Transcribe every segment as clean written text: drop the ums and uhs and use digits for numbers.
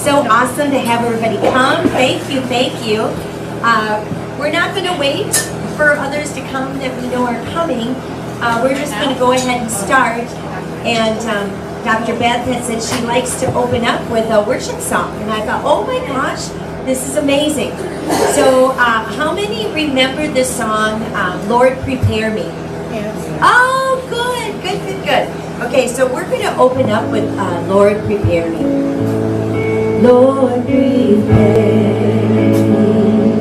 so awesome to have everybody come. Thank you, thank you. We're not going to wait for others to come that we know are coming. We're just going to go ahead and start. And Dr. Beth had said she likes to open up with a worship song. And I thought, oh my gosh, this is amazing. So how many remember the song, Lord Prepare Me? Yes. Oh, good, good, good, good. Okay, so we're going to open up with Lord Prepare Me. Lord, prepare me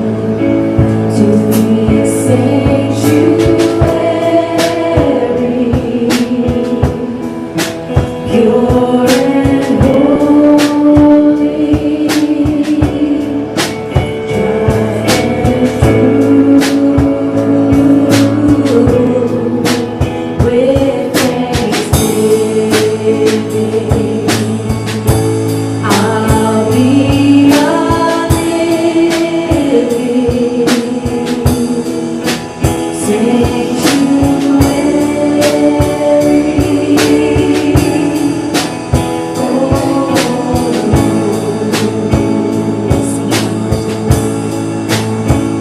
to be a sanctuary, pure and holy, tried and true, with thanksgiving. I'll be a living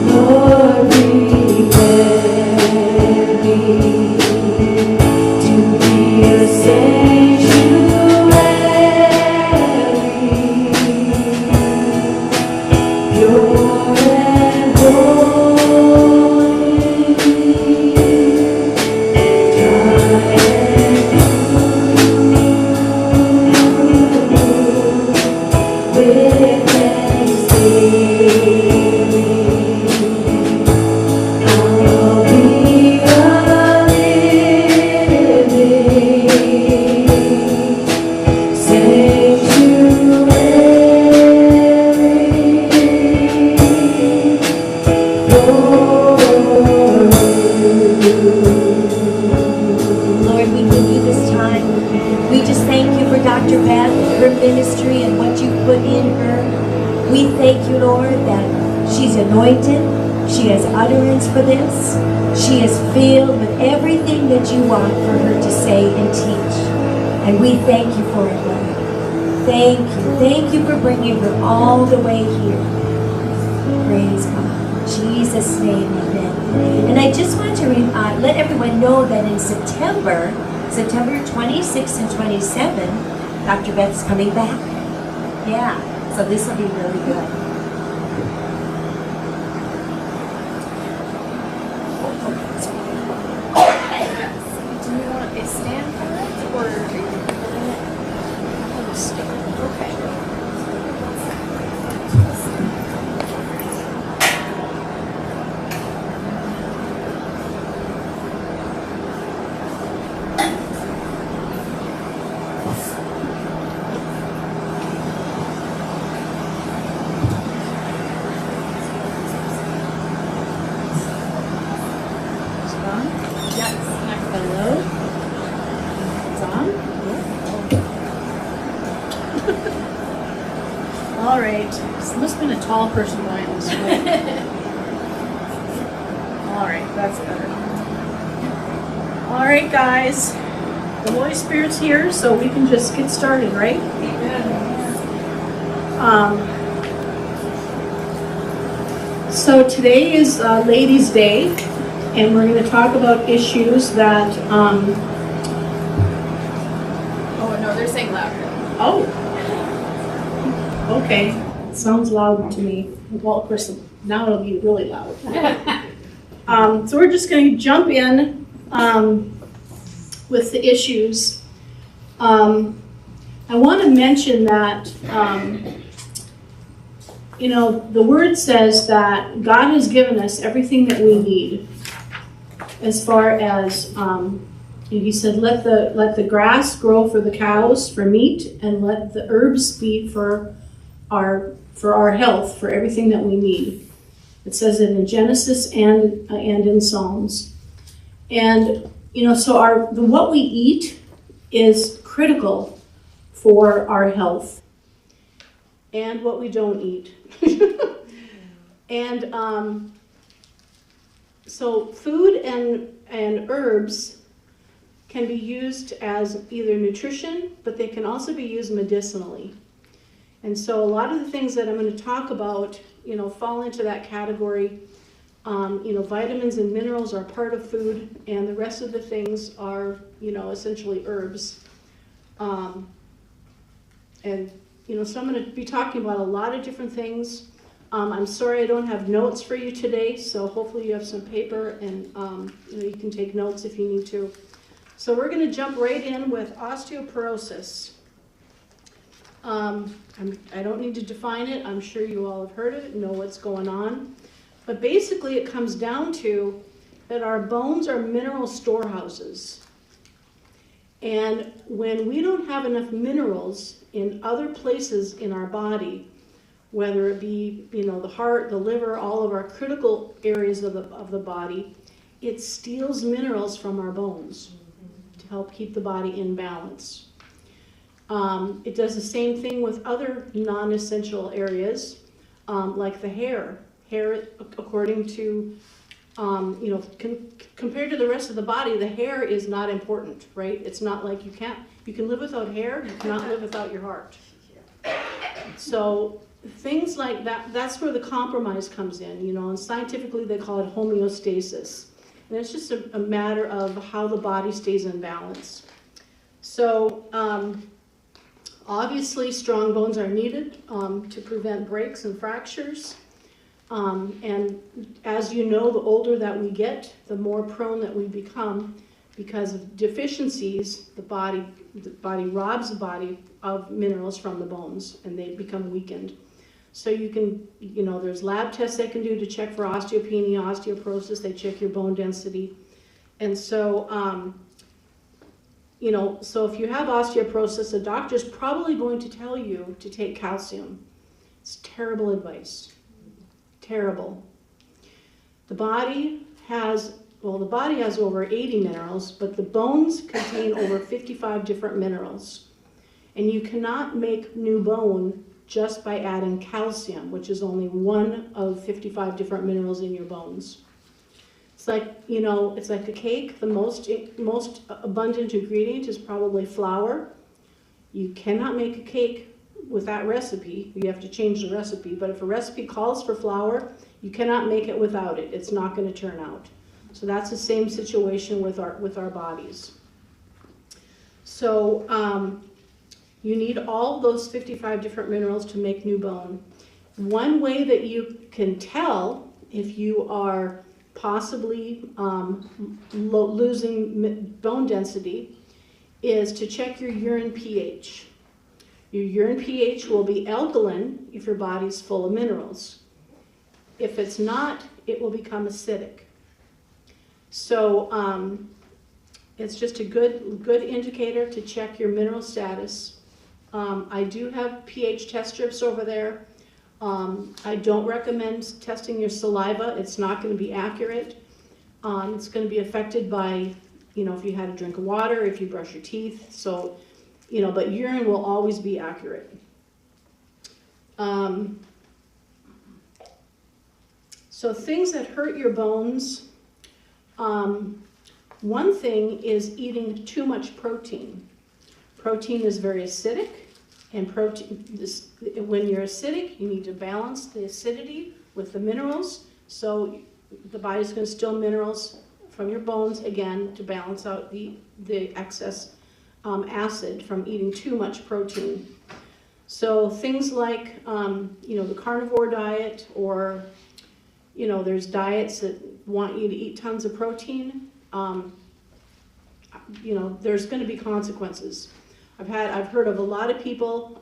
Lord, prepare me to be a sanctuary, pure and holy, tried and true, with thanksgiving. I'll be a living Lord, we give you this time. We just thank you for Dr. Beth, her ministry, and what you put in her. We thank you, Lord, that she's anointed. She has utterance for this. She is filled with everything that you want for her to say and teach. And we thank you for it, Lord. Thank you. Thank you for bringing her all the way here. Praise God. In Jesus' name, amen. And I just want to let everyone know that in September 26th and 27th, Dr. Beth's coming back. Yeah, so this will be really good. Do you want a stand for it, or are you going to stick? Okay. All right, so must have been a tall person going this way. All right, that's better. All right, guys, the Holy Spirit's here, so we can just get started, right? So today is Ladies' Day, and we're going to talk about issues that. Oh no, they're saying louder. Oh. Okay, sounds loud to me. Well, of course, now it'll be really loud. So we're just going to jump in with the issues. I want to mention that, the Word says that God has given us everything that we need. As far as, He said, let the grass grow for the cows for meat, and let the herbs be for our health, for everything that we need. It says it in Genesis and in Psalms. And so what we eat is critical for our health, and what we don't eat. And so food and herbs can be used as either nutrition, but they can also be used medicinally. And so a lot of the things that I'm going to talk about, fall into that category. Vitamins and minerals are part of food, and the rest of the things are, essentially herbs. So I'm going to be talking about a lot of different things. I'm sorry I don't have notes for you today, so hopefully you have some paper and you can take notes if you need to. So we're going to jump right in with osteoporosis. I don't need to define it. I'm sure you all have heard of it, know what's going on. But basically it comes down to that our bones are mineral storehouses. And when we don't have enough minerals in other places in our body, whether it be, the heart, the liver, all of our critical areas of the body, it steals minerals from our bones to help keep the body in balance. It does the same thing with other non-essential areas, like the hair. Hair, according to, compared to the rest of the body, the hair is not important, right? It's not like you can live without hair, you cannot live without your heart. So things like that, that's where the compromise comes in, and scientifically they call it homeostasis. And it's just a matter of how the body stays in balance. So obviously strong bones are needed to prevent breaks and fractures. And as you know, the older that we get, the more prone that we become because of deficiencies. The body robs the body of minerals from the bones, and they become weakened. So you can, there's lab tests they can do to check for osteopenia, osteoporosis. They check your bone density. And so, so if you have osteoporosis, a doctor's probably going to tell you to take calcium. It's terrible advice. Terrible. The body has over 80 minerals, but the bones contain over 55 different minerals. And you cannot make new bone just by adding calcium, which is only one of 55 different minerals in your bones. It's like, it's like a cake. The most abundant ingredient is probably flour. You cannot make a cake with that recipe. You have to change the recipe, but if a recipe calls for flour, you cannot make it without it. It's not going to turn out. So that's the same situation with our bodies. So you need all those 55 different minerals to make new bone. One way that you can tell if you are possibly losing bone density is to check your urine pH. Your urine pH will be alkaline if your body's full of minerals. If it's not, it will become acidic. So it's just a good indicator to check your mineral status. I do have pH test strips over there. I don't recommend testing your saliva. It's not going to be accurate. It's going to be affected by, if you had a drink of water, if you brush your teeth. So, but urine will always be accurate. So things that hurt your bones, one thing is eating too much protein. Protein is very acidic, and when you're acidic, you need to balance the acidity with the minerals. So the body's going to steal minerals from your bones, again, to balance out the excess acid from eating too much protein. So things like, the carnivore diet, or, there's diets that want you to eat tons of protein. There's going to be consequences. I've heard of a lot of people.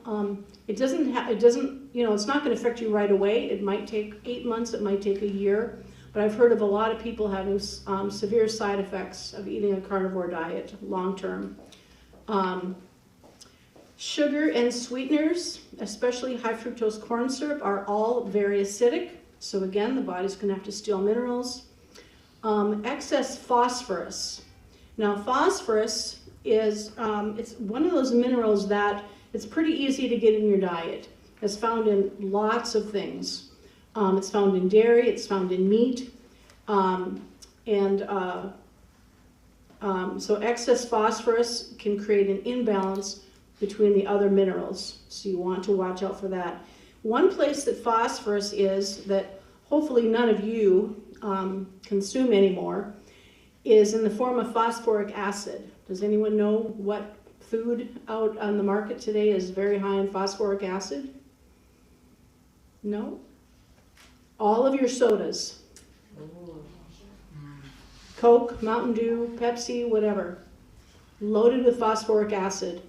It's not going to affect you right away. It might take 8 months. It might take a year. But I've heard of a lot of people having severe side effects of eating a carnivore diet long term. Sugar and sweeteners, especially high fructose corn syrup, are all very acidic. So again, the body's going to have to steal minerals. Excess phosphorus. Now, phosphorus is it's one of those minerals that it's pretty easy to get in your diet. It's found in lots of things. It's found in dairy. It's found in meat. So excess phosphorus can create an imbalance between the other minerals. So you want to watch out for that. One place that phosphorus is that hopefully none of you consume anymore is in the form of phosphoric acid. Does anyone know what food out on the market today is very high in phosphoric acid? No? All of your sodas. Coke, Mountain Dew, Pepsi, whatever. Loaded with phosphoric acid.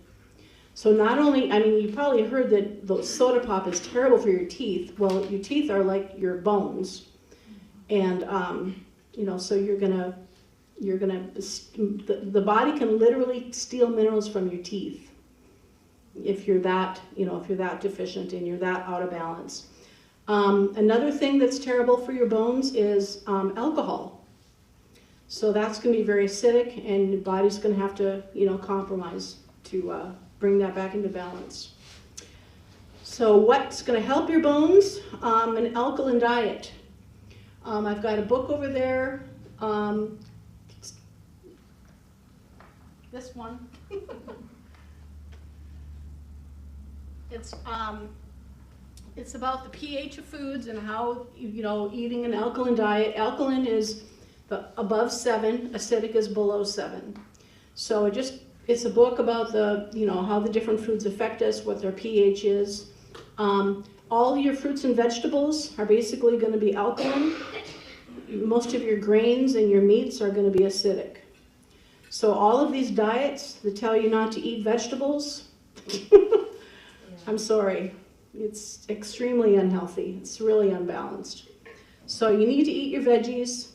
So not only, I mean, you probably heard that the soda pop is terrible for your teeth. Well, your teeth are like your bones. And, you know, so the body can literally steal minerals from your teeth if you're that, you know, if you're that deficient and you're that out of balance. Another thing that's terrible for your bones is alcohol. So that's going to be very acidic, and your body's going to have to, you know, compromise to bring that back into balance. So what's going to help your bones? An alkaline diet. I've got a book over there. This one. It's about the pH of foods and how, you know, eating an alkaline diet. Alkaline is above 7, acidic is below 7. So it's a book about the, you know, how the different foods affect us, what their pH is. All your fruits and vegetables are basically going to be alkaline. Most of your grains and your meats are going to be acidic. So all of these diets that tell you not to eat vegetables, I'm sorry, it's extremely unhealthy. It's really unbalanced. So you need to eat your veggies.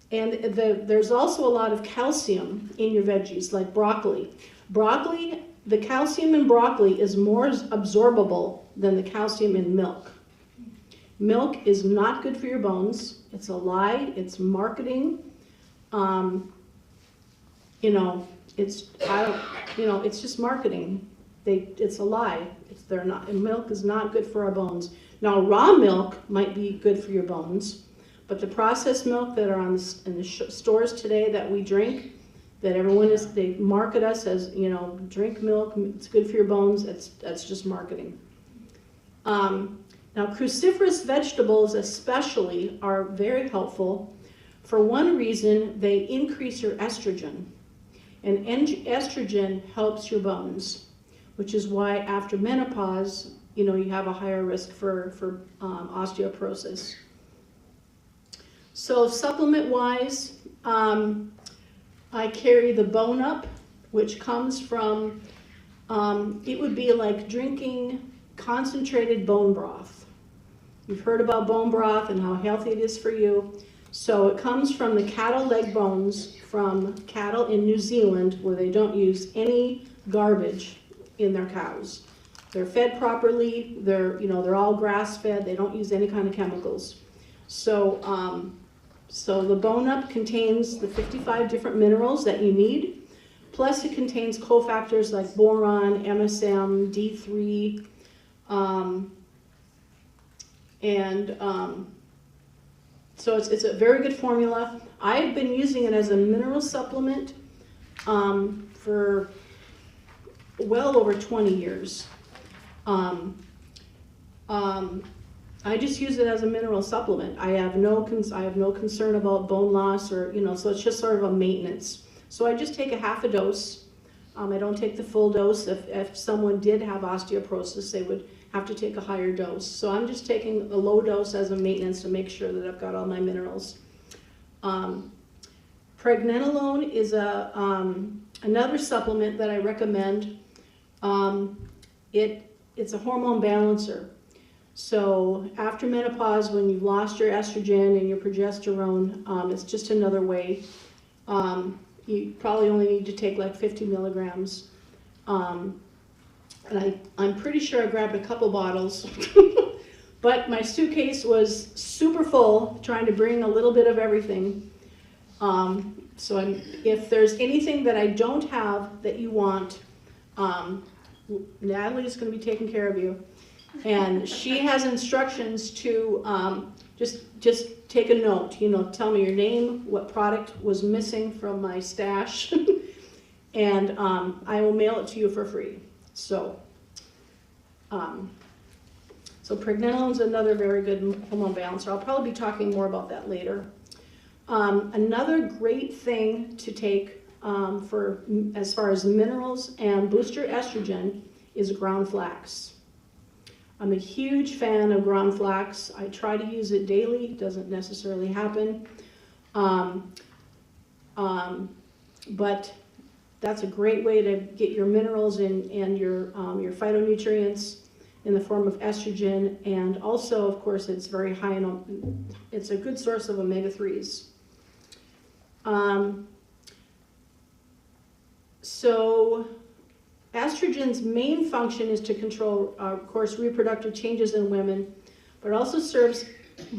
There's also a lot of calcium in your veggies, like broccoli. Broccoli, the calcium in broccoli is more absorbable than the calcium in milk. Milk is not good for your bones. It's a lie. It's marketing. You know, it's just marketing. It's a lie. Milk is not good for our bones. Now, raw milk might be good for your bones, but the processed milk that are in the stores today that we drink, that they market us as, you know, drink milk, it's good for your bones, that's just marketing. Now, cruciferous vegetables especially are very helpful. For one reason, they increase your estrogen, and estrogen helps your bones, which is why after menopause, you know, you have a higher risk for osteoporosis. So supplement-wise, I carry the Bone Up, which comes from, it would be like drinking concentrated bone broth. You've heard about bone broth and how healthy it is for you. So it comes from the cattle leg bones from cattle in New Zealand, where they don't use any garbage in their cows. They're fed properly. They're all grass fed. They don't use any kind of chemicals. So the Bone Up contains the 55 different minerals that you need. Plus it contains cofactors like boron, MSM, D3, so it's a very good formula. I've been using it as a mineral supplement for well over 20 years. I just use it as a mineral supplement. I have no concern about bone loss, or, you know, so it's just sort of a maintenance. So I just take a half a dose. I don't take the full dose. If someone did have osteoporosis, they would have to take a higher dose. So I'm just taking a low dose as a maintenance to make sure that I've got all my minerals. Pregnenolone is another supplement that I recommend. It's a hormone balancer. So after menopause, when you've lost your estrogen and your progesterone, it's just another way. You probably only need to take like 50 milligrams. And I'm pretty sure I grabbed a couple bottles, but my suitcase was super full, trying to bring a little bit of everything. If there's anything that I don't have that you want, Natalie's going to be taking care of you. And she has instructions to just take a note, you know, tell me your name, what product was missing from my stash, and I will mail it to you for free. So, so pregnenolone is another very good hormone balancer. I'll probably be talking more about that later. Another great thing to take for as far as minerals and booster estrogen is ground flax. I'm a huge fan of ground flax. I try to use it daily. It doesn't necessarily happen. But that's a great way to get your minerals and your phytonutrients in the form of estrogen, and also, of course, it's very high in, it's a good source of omega-3s. So estrogen's main function is to control, of course, reproductive changes in women, but it also serves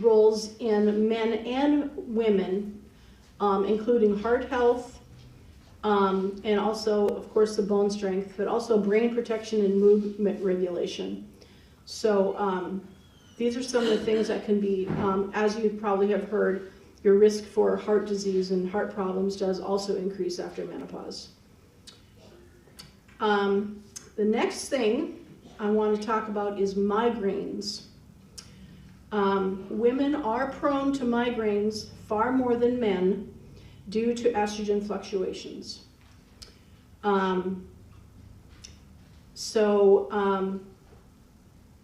roles in men and women, including heart health, and also, of course, the bone strength, but also brain protection and movement regulation. So these are some of the things that can be, as you probably have heard, your risk for heart disease and heart problems does also increase after menopause. The next thing I want to talk about is migraines. Women are prone to migraines far more than men due to estrogen fluctuations.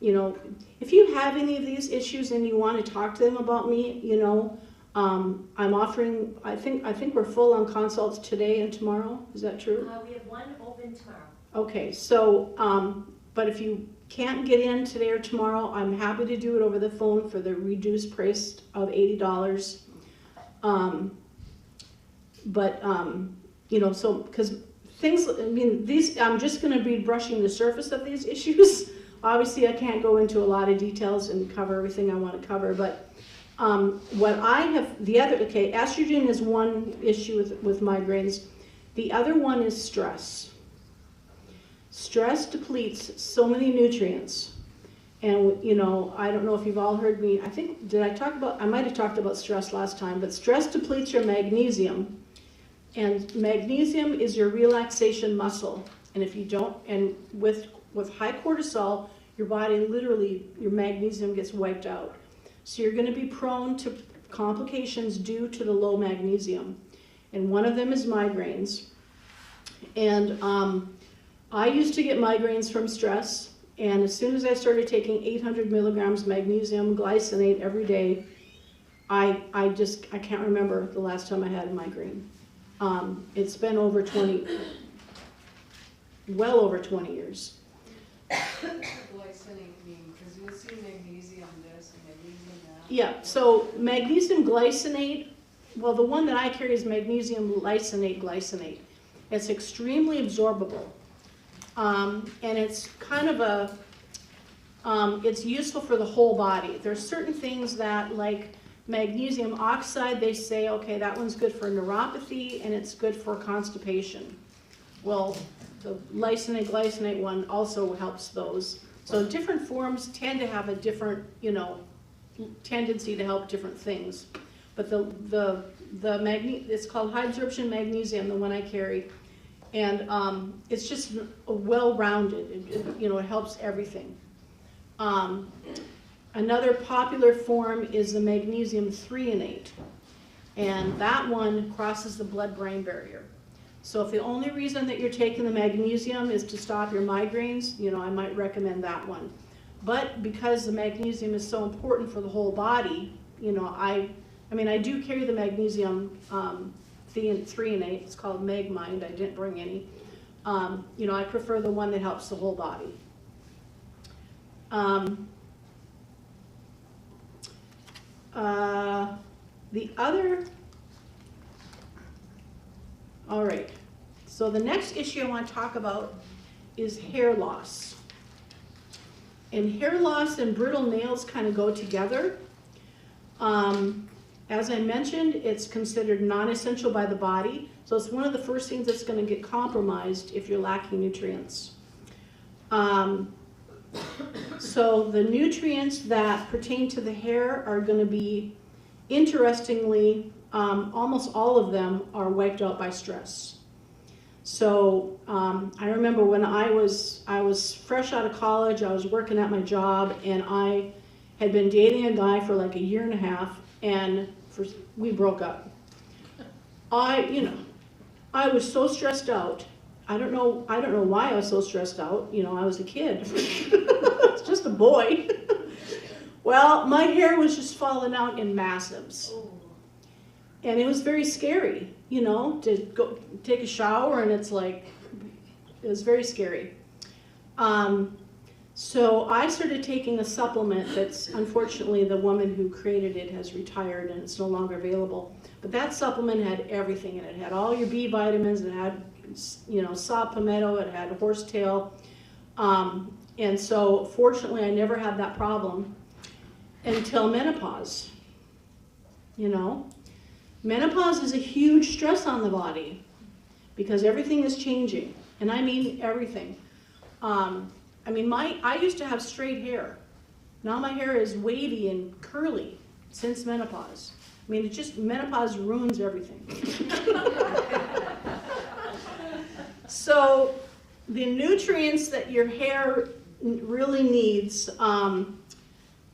You know, if you have any of these issues and you want to talk to them about me, you know, I'm offering, I think we're full on consults today and tomorrow. Is that true? We have one open tomorrow. Okay, so, but if you can't get in today or tomorrow, I'm happy to do it over the phone for the reduced price of $80. You know, so, because things, I mean, these, I'm just going to be brushing the surface of these issues. Obviously, I can't go into a lot of details and cover everything I want to cover, but what I have, okay, estrogen is one issue with migraines. The other one is stress. Stress depletes so many nutrients. And, you know, I don't know if you've all heard me, I think, I might have talked about stress last time, but stress depletes your magnesium. And magnesium is your relaxation muscle. And if you don't, and with high cortisol, your body literally, your magnesium gets wiped out. So you're going to be prone to complications due to the low magnesium. And one of them is migraines. And I used to get migraines from stress. And as soon as I started taking 800 milligrams magnesium glycinate every day, I can't remember the last time I had a migraine. It's been over 20, well over 20 years. Glycinate mean, because you'll see magnesium this and magnesium that. Yeah, so magnesium glycinate, well, the one that I carry is magnesium glycinate. It's extremely absorbable. And it's kind of it's useful for the whole body. There's certain things that, like magnesium oxide, they say, okay, that one's good for neuropathy and it's good for constipation. Well, the glycinate one also helps those. So different forms tend to have a different, you know, tendency to help different things. But it's called high absorption magnesium, the one I carry. And it's just well-rounded. You know, it helps everything. Another popular form is the magnesium threonate. And that one crosses the blood-brain barrier. So if the only reason that you're taking the magnesium is to stop your migraines, you know, I might recommend that one. But because the magnesium is so important for the whole body, you know, I mean, I do carry the magnesium threonate. It's called Magmind. I didn't bring any. You know, I prefer the one that helps the whole body. All right, so the next issue I want to talk about is hair loss. And hair loss and brittle nails kind of go together. As I mentioned, it's considered non-essential by the body, so it's one of the first things that's going to get compromised if you're lacking nutrients. So the nutrients that pertain to the hair are going to be, interestingly, almost all of them are wiped out by stress. So I remember when I was fresh out of college, I was working at my job, and I had been dating a guy for like a year and a half, and we broke up. I was so stressed out. I don't know why I was so stressed out. I was a kid. It's just a boy. Well, my hair was just falling out in massives. And it was very scary, to go take a shower, and it was very scary. So I started taking a supplement that's, unfortunately, the woman who created it has retired and it's no longer available. But that supplement had everything in it. It had all your B vitamins, it had, saw palmetto, it had horsetail. And so fortunately I never had that problem until menopause. Menopause is a huge stress on the body because everything is changing. And I mean everything. I used to have straight hair. Now my hair is wavy and curly since menopause. Menopause ruins everything. So the nutrients that your hair really needs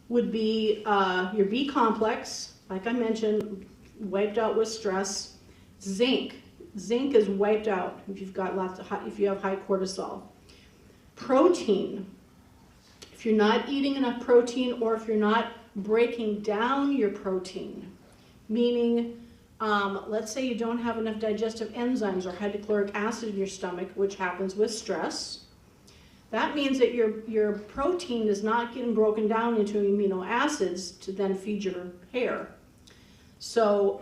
would be your B complex, like I mentioned, wiped out with stress. Zinc. Zinc is wiped out if if you have high cortisol. Protein. If you're not eating enough protein, or if you're not breaking down your protein, meaning, let's say you don't have enough digestive enzymes or hydrochloric acid in your stomach, which happens with stress, that means that your protein is not getting broken down into amino acids to then feed your hair. So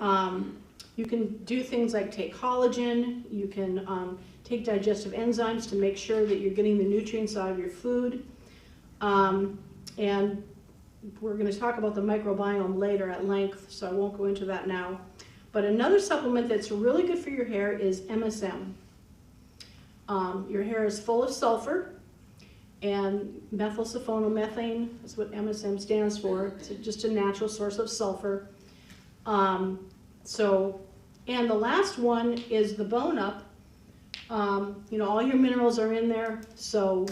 you can do things like take collagen, you can take digestive enzymes to make sure that you're getting the nutrients out of your food. And we're going to talk about the microbiome later at length, so I won't go into that now. But another supplement that's really good for your hair is MSM. Your hair is full of sulfur, and methylsulfonomethane is what MSM stands for. It's just a natural source of sulfur. And the last one is the bone up. All your minerals are in there, so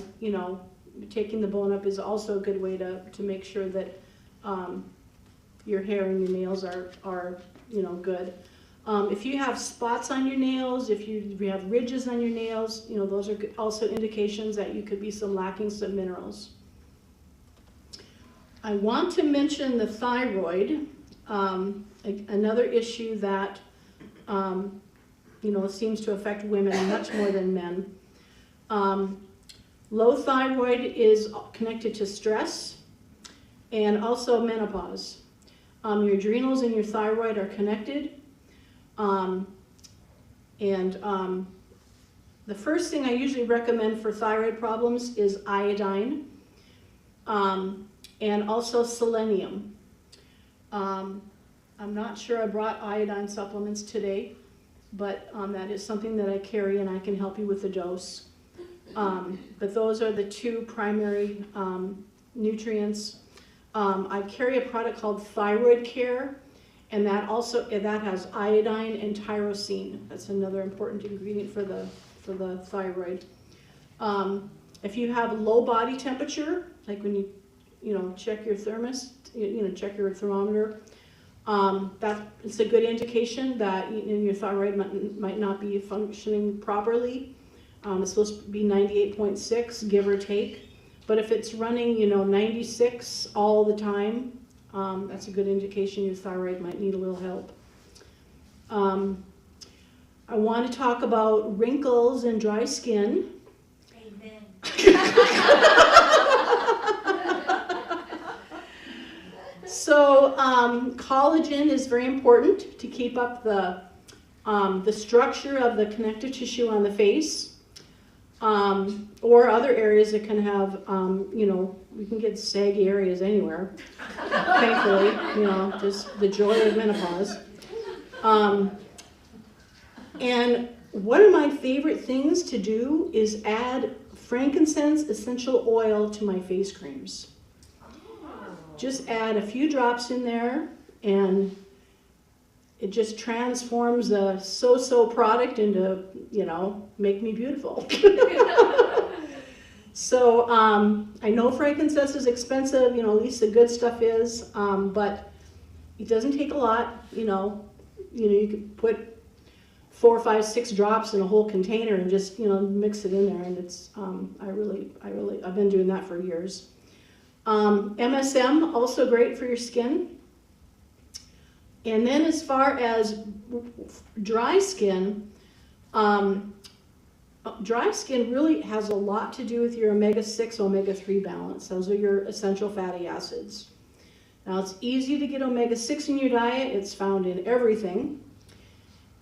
taking the bone up is also a good way to make sure that your hair and your nails are good. If you have spots on your nails, if you have ridges on your nails, those are also indications that you could be lacking some minerals. I want to mention the thyroid, another issue that seems to affect women much more than men. Low thyroid is connected to stress and also menopause. Your adrenals and your thyroid are connected. The first thing I usually recommend for thyroid problems is iodine and also selenium. I'm not sure I brought iodine supplements today, but that is something that I carry and I can help you with the dose. But those are the two primary nutrients. I carry a product called Thyroid Care, and that has iodine and tyrosine. That's another important ingredient for the thyroid. If you have low body temperature, like when you check your thermos, check your thermometer, it's a good indication that your thyroid might not be functioning properly. It's supposed to be 98.6, give or take. But if it's running, 96 all the time, that's a good indication your thyroid might need a little help. I want to talk about wrinkles and dry skin. Amen. So collagen is very important to keep up the structure of the connective tissue on the face. Or other areas that can have, we can get saggy areas anywhere, thankfully, just the joy of menopause. And one of my favorite things to do is add frankincense essential oil to my face creams. Just add a few drops in there, and it just transforms a so-so product into, make me beautiful. So I know frankincense is expensive, at least the good stuff is, but it doesn't take a lot, you could put 4, 5, 6 drops in a whole container and just, mix it in there, and it's, I've been doing that for years. MSM, also great for your skin. And then as far as dry skin really has a lot to do with your omega-6, omega-3 balance. Those are your essential fatty acids. Now it's easy to get omega-6 in your diet. It's found in everything.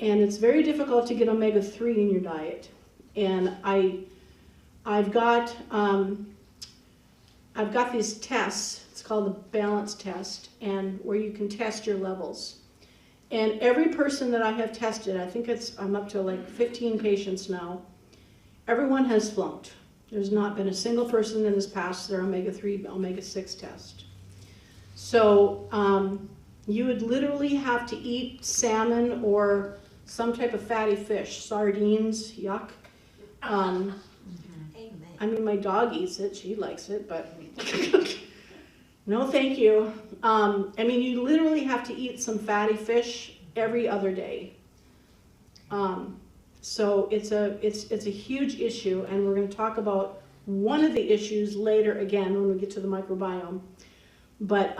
And it's very difficult to get omega-3 in your diet. And I've got these tests. It's called the balance test, and where you can test your levels. And every person that I have tested, I think I'm up to like 15 patients now, everyone has flunked. There's not been a single person that has passed their omega-3, omega-6 test. So you would literally have to eat salmon or some type of fatty fish, sardines, yuck. I mean, my dog eats it, she likes it, but no thank you. You literally have to eat some fatty fish every other day. So it's a huge issue, and we're going to talk about one of the issues later again when we get to the microbiome. But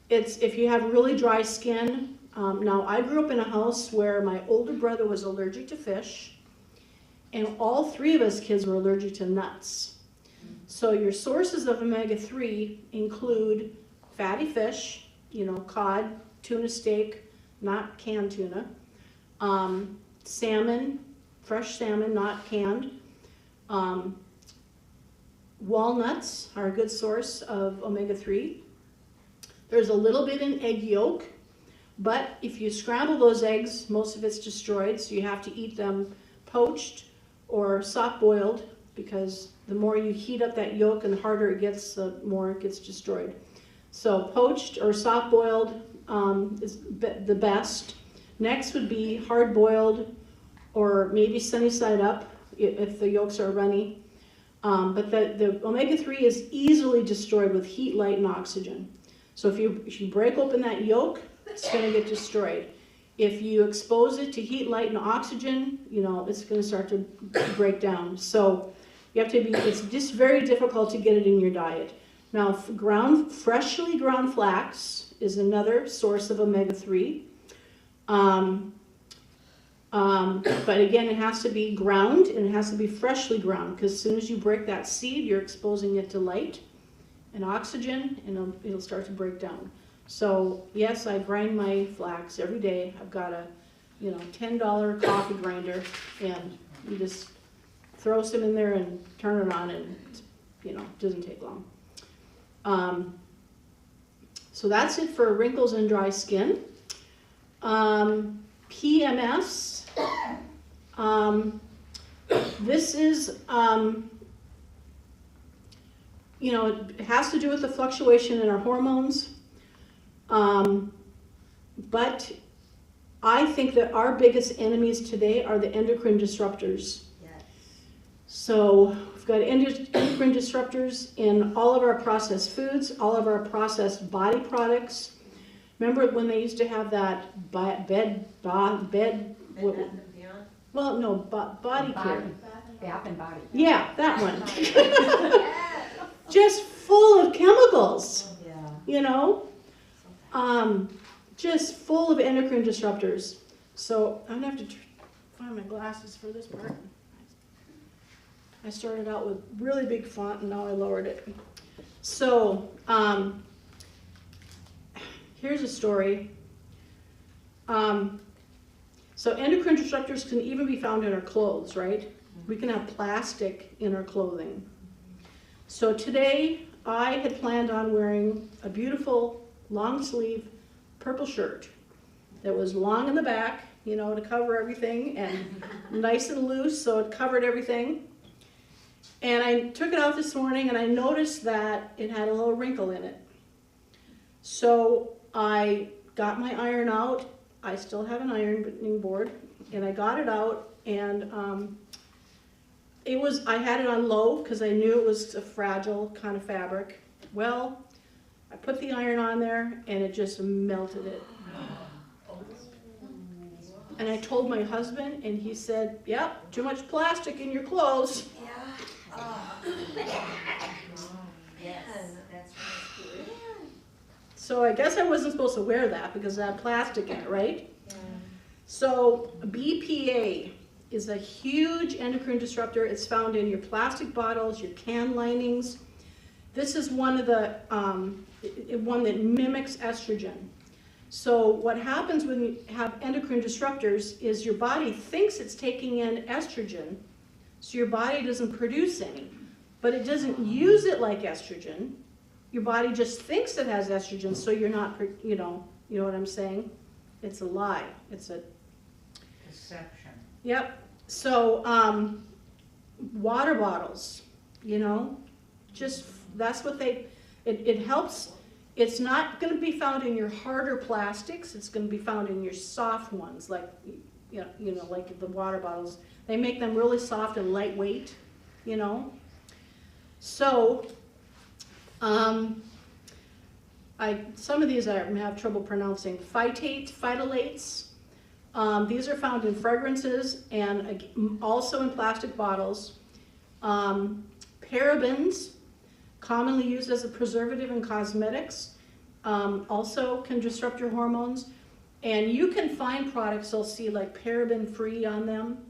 if you have really dry skin, now I grew up in a house where my older brother was allergic to fish, and all 3 of us kids were allergic to nuts. So your sources of omega-3 include fatty fish, cod, tuna steak, not canned tuna, salmon, fresh salmon, not canned. Walnuts are a good source of omega-3. There's a little bit in egg yolk, but if you scramble those eggs, most of it's destroyed, so you have to eat them poached or soft-boiled, because the more you heat up that yolk and the harder it gets, the more it gets destroyed. So poached or soft-boiled is the best. Next would be hard-boiled or maybe sunny side up if the yolks are runny. But the omega-3 is easily destroyed with heat, light, and oxygen. So if you break open that yolk, it's going to get destroyed. If you expose it to heat, light, and oxygen, it's going to start to break down. So you have to it's just very difficult to get it in your diet. Now, freshly ground flax is another source of omega-3. But again, it has to be ground, and it has to be freshly ground, because as soon as you break that seed, you're exposing it to light and oxygen, and it'll start to break down. So yes, I grind my flax every day. I've got a $10 coffee grinder, and you just throw some in there and turn it on, and it doesn't take long. So that's it for wrinkles and dry skin. PMS. This is, it has to do with the fluctuation in our hormones. But I think that our biggest enemies today are the endocrine disruptors. Yes. So we've got endocrine disruptors in all of our processed foods, all of our processed body products. Remember when they used to have that body care? Bath and body. Yeah, that one. Just full of chemicals. Yeah. Just full of endocrine disruptors. So I'm gonna have to find my glasses for this part. I started out with really big font, and now I lowered it. So here's a story. So endocrine disruptors can even be found in our clothes, right? We can have plastic in our clothing. So today I had planned on wearing a beautiful long sleeve purple shirt that was long in the back, to cover everything, and nice and loose so it covered everything. And I took it out this morning, and I noticed that it had a little wrinkle in it. So I got my iron out. I still have an ironing board, and I got it out, and I had it on low because I knew it was a fragile kind of fabric. Well, I put the iron on there, and it just melted it. And I told my husband, and he said, "Yep, too much plastic in your clothes." Yeah. Yes, that's right. So I guess I wasn't supposed to wear that because it had plastic in it, right? Yeah. So BPA is a huge endocrine disruptor. It's found in your plastic bottles, your can linings. This is one of the one that mimics estrogen. So what happens when you have endocrine disruptors is your body thinks it's taking in estrogen, so your body doesn't produce any, but it doesn't use it like estrogen. Your body just thinks it has estrogen, so you're not, you know what I'm saying? It's a lie. It's a deception. Yep. So water bottles, just that's what it helps. It's not going to be found in your harder plastics. It's going to be found in your soft ones, like like the water bottles. They make them really soft and lightweight, So some of these I have trouble pronouncing. Phytolates. These are found in fragrances and also in plastic bottles. Parabens, commonly used as a preservative in cosmetics, also can disrupt your hormones. And you can find products that'll see like paraben-free on them.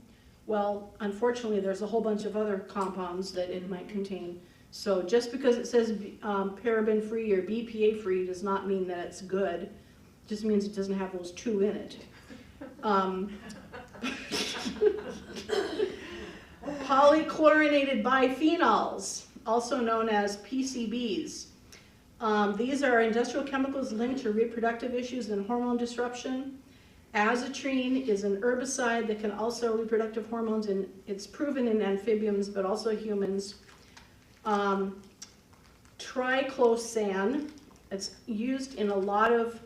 Well, unfortunately, there's a whole bunch of other compounds that it might contain. So just because it says paraben-free or BPA-free does not mean that it's good. It just means it doesn't have those two in it. Polychlorinated biphenyls, also known as PCBs. These are industrial chemicals linked to reproductive issues and hormone disruption. Azatrine is an herbicide that can also reproductive hormones, and it's proven in amphibians, but also humans. Triclosan, it's used in a lot of,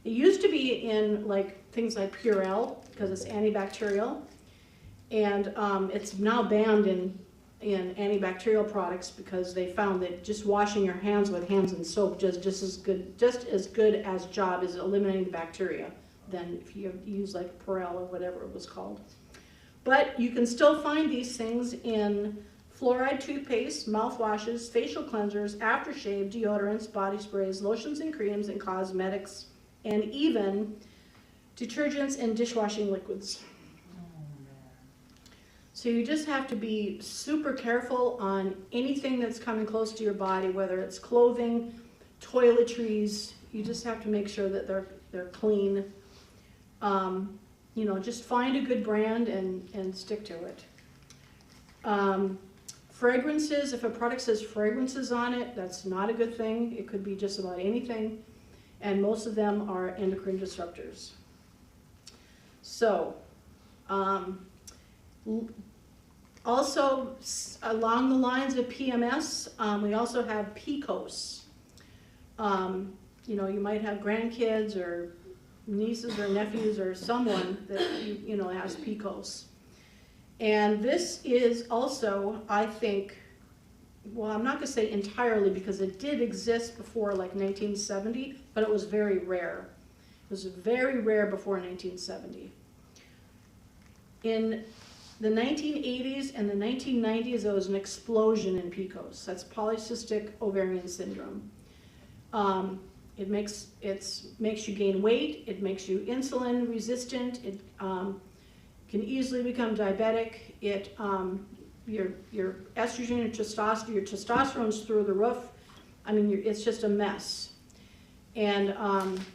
it used to be in like things like Purell because it's antibacterial, and it's now banned in antibacterial products because they found that just washing your hands with hands and soap just as good as job as eliminating the bacteria than if you use like Purell or whatever it was called. But you can still find these things in fluoride toothpaste, mouthwashes, facial cleansers, aftershave, deodorants, body sprays, lotions and creams, and cosmetics, and even detergents and dishwashing liquids. So you just have to be super careful on anything that's coming close to your body, whether it's clothing, toiletries. You just have to make sure that they're clean. Just find a good brand and stick to it. Fragrances, if a product says fragrances on it, that's not a good thing. It could be just about anything, and most of them are endocrine disruptors. So, also along the lines of PMS, we also have PCOS. You might have grandkids or nieces or nephews or someone that has PCOS. And this is also, I think, well, I'm not going to say entirely because it did exist before like 1970, but it was very rare. It was very rare before 1970. In the 1980s and the 1990s, there was an explosion in PCOS. That's polycystic ovarian syndrome. It makes you gain weight. It makes you insulin resistant. It can easily become diabetic. Your estrogen and testosterone, your testosterone's through the roof. I mean, it's just a mess. And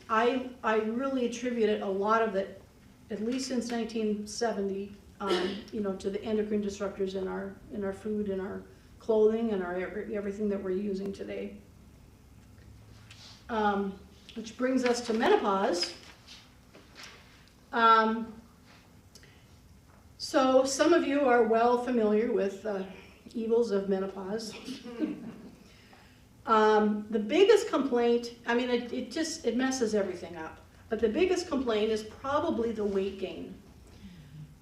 I really attributed a lot of it, at least since 1970, to the endocrine disruptors in our food, in our clothing, and everything that we're using today. Which brings us to menopause. So some of you are well familiar with the evils of menopause. The biggest complaint, I mean, it messes everything up. But the biggest complaint is probably the weight gain.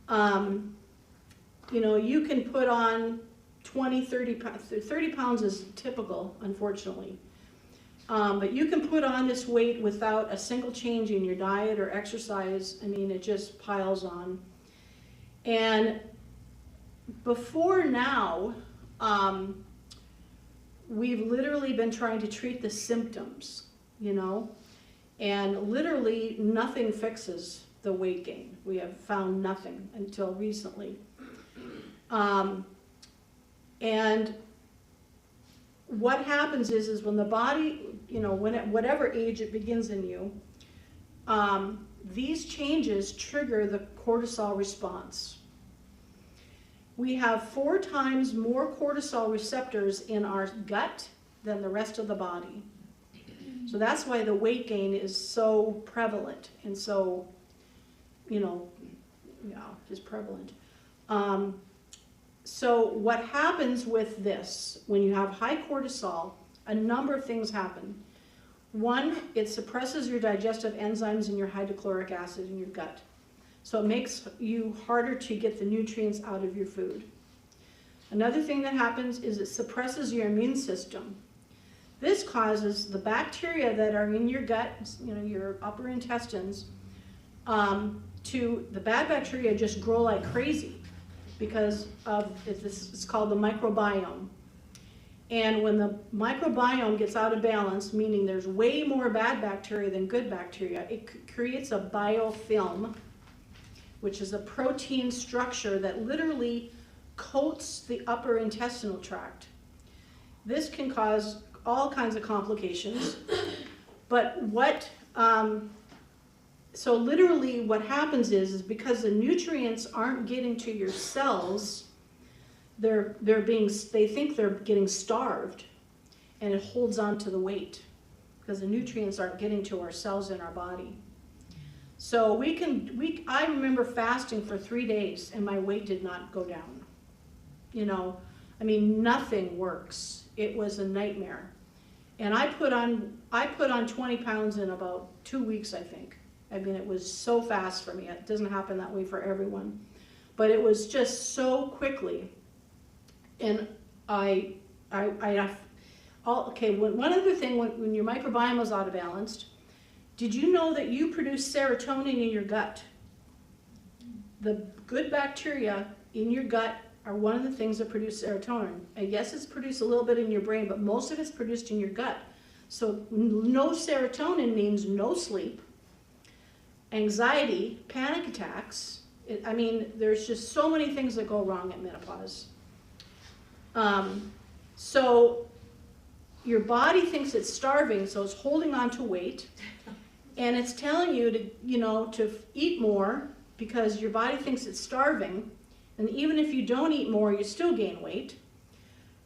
You know, you can put on 20, 30 pounds. 30 pounds is typical, unfortunately. But you can put on this weight without a single change in your diet or exercise. I mean, it just piles on. And before now, we've literally been trying to treat the symptoms, you know, and literally nothing fixes the weight gain. We have found nothing until recently. And what happens is when the body, you know, when at whatever age it begins in you, these changes trigger the cortisol response. We have 4 times more cortisol receptors in our gut than the rest of the body. So that's why the weight gain is so prevalent and so, you know, yeah, just prevalent. So what happens with this, when you have high cortisol, a number of things happen. One, it suppresses your digestive enzymes and your hydrochloric acid in your gut. So it makes you harder to get the nutrients out of your food. Another thing that happens is it suppresses your immune system. This causes the bacteria that are in your gut, you know, your upper intestines, the bad bacteria just grow like crazy because of this. It's called the microbiome. And when the microbiome gets out of balance, meaning there's way more bad bacteria than good bacteria, it creates a biofilm, which is a protein structure that literally coats the upper intestinal tract. This can cause all kinds of complications, but so literally what happens is because the nutrients aren't getting to your cells, they think they're getting starved, and it holds on to the weight because the nutrients aren't getting to our cells in our body. So I remember fasting for 3 days and my weight did not go down. You know, I mean, nothing works. It was a nightmare. And I put on 20 pounds in about 2 weeks, I think. I mean, it was so fast for me. It doesn't happen that way for everyone. But it was just so quickly. And one other thing, when your microbiome is out of balance, did you know that you produce serotonin in your gut? The good bacteria in your gut are one of the things that produce serotonin. And yes, it's produced a little bit in your brain, but most of it's produced in your gut. So no serotonin means no sleep, anxiety, panic attacks. I mean, there's just so many things that go wrong at menopause. So your body thinks it's starving, so it's holding on to weight. And it's telling you to eat more because your body thinks it's starving. And even if you don't eat more, you still gain weight.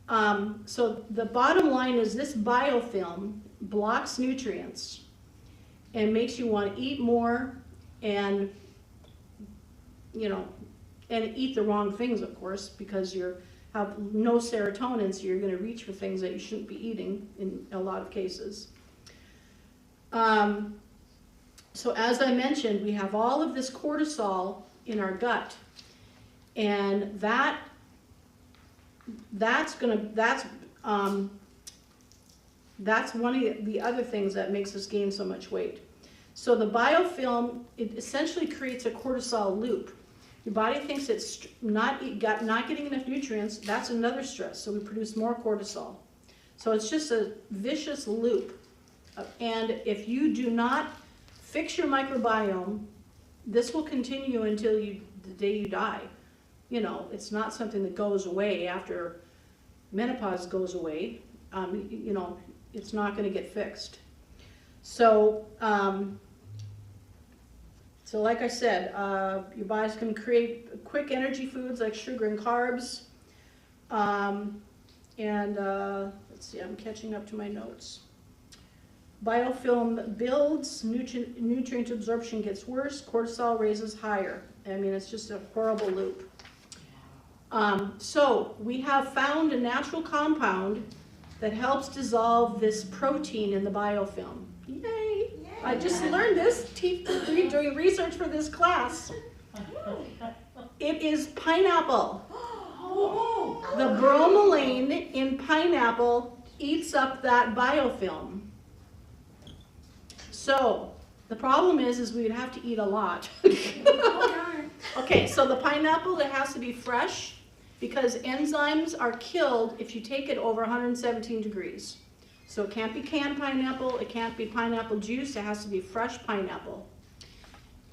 So the bottom line is this biofilm blocks nutrients and makes you want to eat more and eat the wrong things, of course, because you have no serotonin, so you're going to reach for things that you shouldn't be eating in a lot of cases. So as I mentioned, we have all of this cortisol in our gut, and that's one of the other things that makes us gain so much weight. So the biofilm, it essentially creates a cortisol loop. Your body thinks it's not getting enough nutrients. That's another stress, so we produce more cortisol. So it's just a vicious loop. And if you do not fix your microbiome, this will continue until the day you die. You know, it's not something that goes away after menopause goes away. It's not going to get fixed. So, like I said, your body's going to create quick energy foods like sugar and carbs. Let's see, I'm catching up to my notes. Biofilm builds, nutrient absorption gets worse, cortisol raises higher. I mean, it's just a horrible loop. So we have found a natural compound that helps dissolve this protein in the biofilm. Yay! I just learned this doing research for this class. It is pineapple. The bromelain in pineapple eats up that biofilm. So the problem is we'd have to eat a lot. Okay, so the pineapple, it has to be fresh because enzymes are killed if you take it over 117 degrees. So it can't be canned pineapple, it can't be pineapple juice, it has to be fresh pineapple.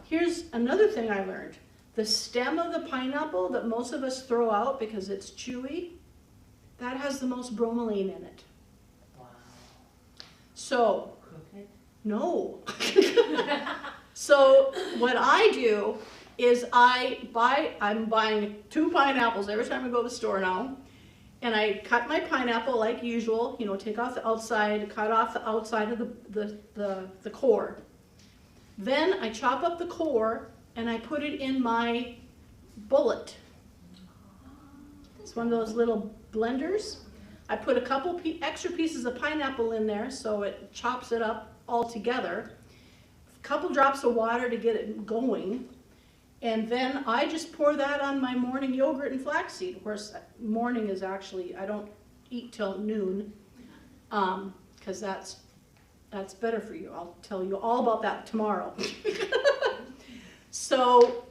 Here's another thing I learned. The stem of the pineapple that most of us throw out because it's chewy, that has the most bromelain in it. Wow. So, Cook it? no. So what I do is I'm buying 2 pineapples every time I go to the store now. And I cut my pineapple like usual, take off the outside, cut off the outside of the core. Then I chop up the core and I put it in my bullet. It's one of those little blenders. I put a couple extra pieces of pineapple in there so it chops it up all together. A couple drops of water to get it going. And then I just pour that on my morning yogurt and flaxseed. Of course, morning is actually, I don't eat till noon, because that's better for you. I'll tell you all about that tomorrow. So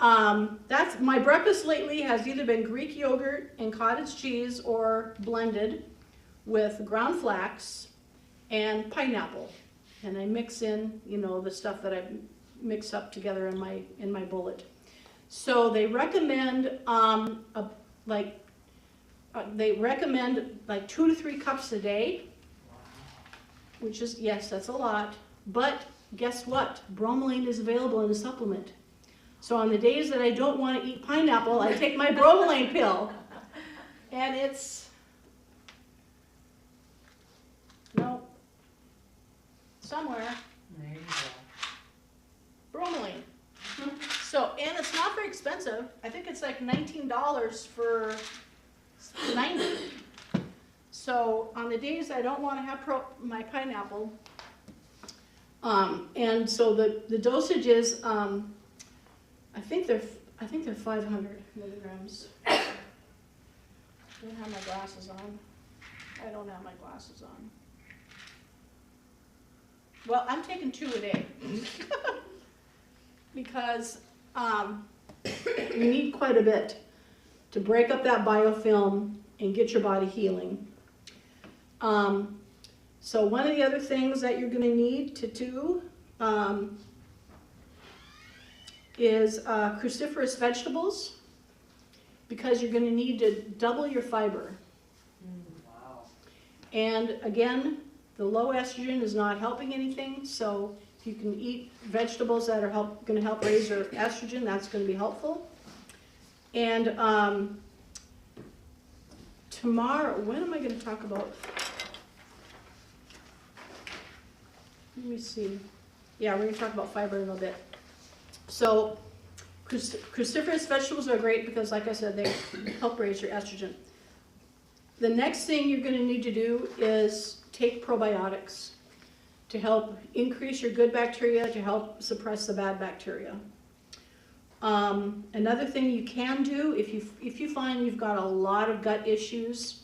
that's my breakfast lately has either been Greek yogurt and cottage cheese or blended with ground flax and pineapple. And I mix in, the stuff that I mix up together in my bullet. So they recommend like 2 to 3 cups a day, which is, yes, that's a lot. But guess what? Bromelain is available in a supplement. So on the days that I don't want to eat pineapple, I take my bromelain pill, and it's somewhere There you go. bromelain. So, and it's not very expensive. I think it's like $19 for 90. So on the days I don't want to have my pineapple, and so the dosage is, I think they're 500 milligrams. I don't have my glasses on. I don't have my glasses on. Well, I'm taking 2 a day. Because you need quite a bit to break up that biofilm and get your body healing. So one of the other things that you're going to need to do is cruciferous vegetables, because you're going to need to double your fiber. Wow. And again, the low estrogen is not helping anything, so if you can eat vegetables that are going to help raise your estrogen, that's going to be helpful. And tomorrow, when am I going to talk about? Let me see. Yeah, we're going to talk about fiber in a little bit. So cruciferous vegetables are great because, like I said, they help raise your estrogen. The next thing you're going to need to do is take probiotics to help increase your good bacteria, to help suppress the bad bacteria. Another thing you can do, if you find you've got a lot of gut issues,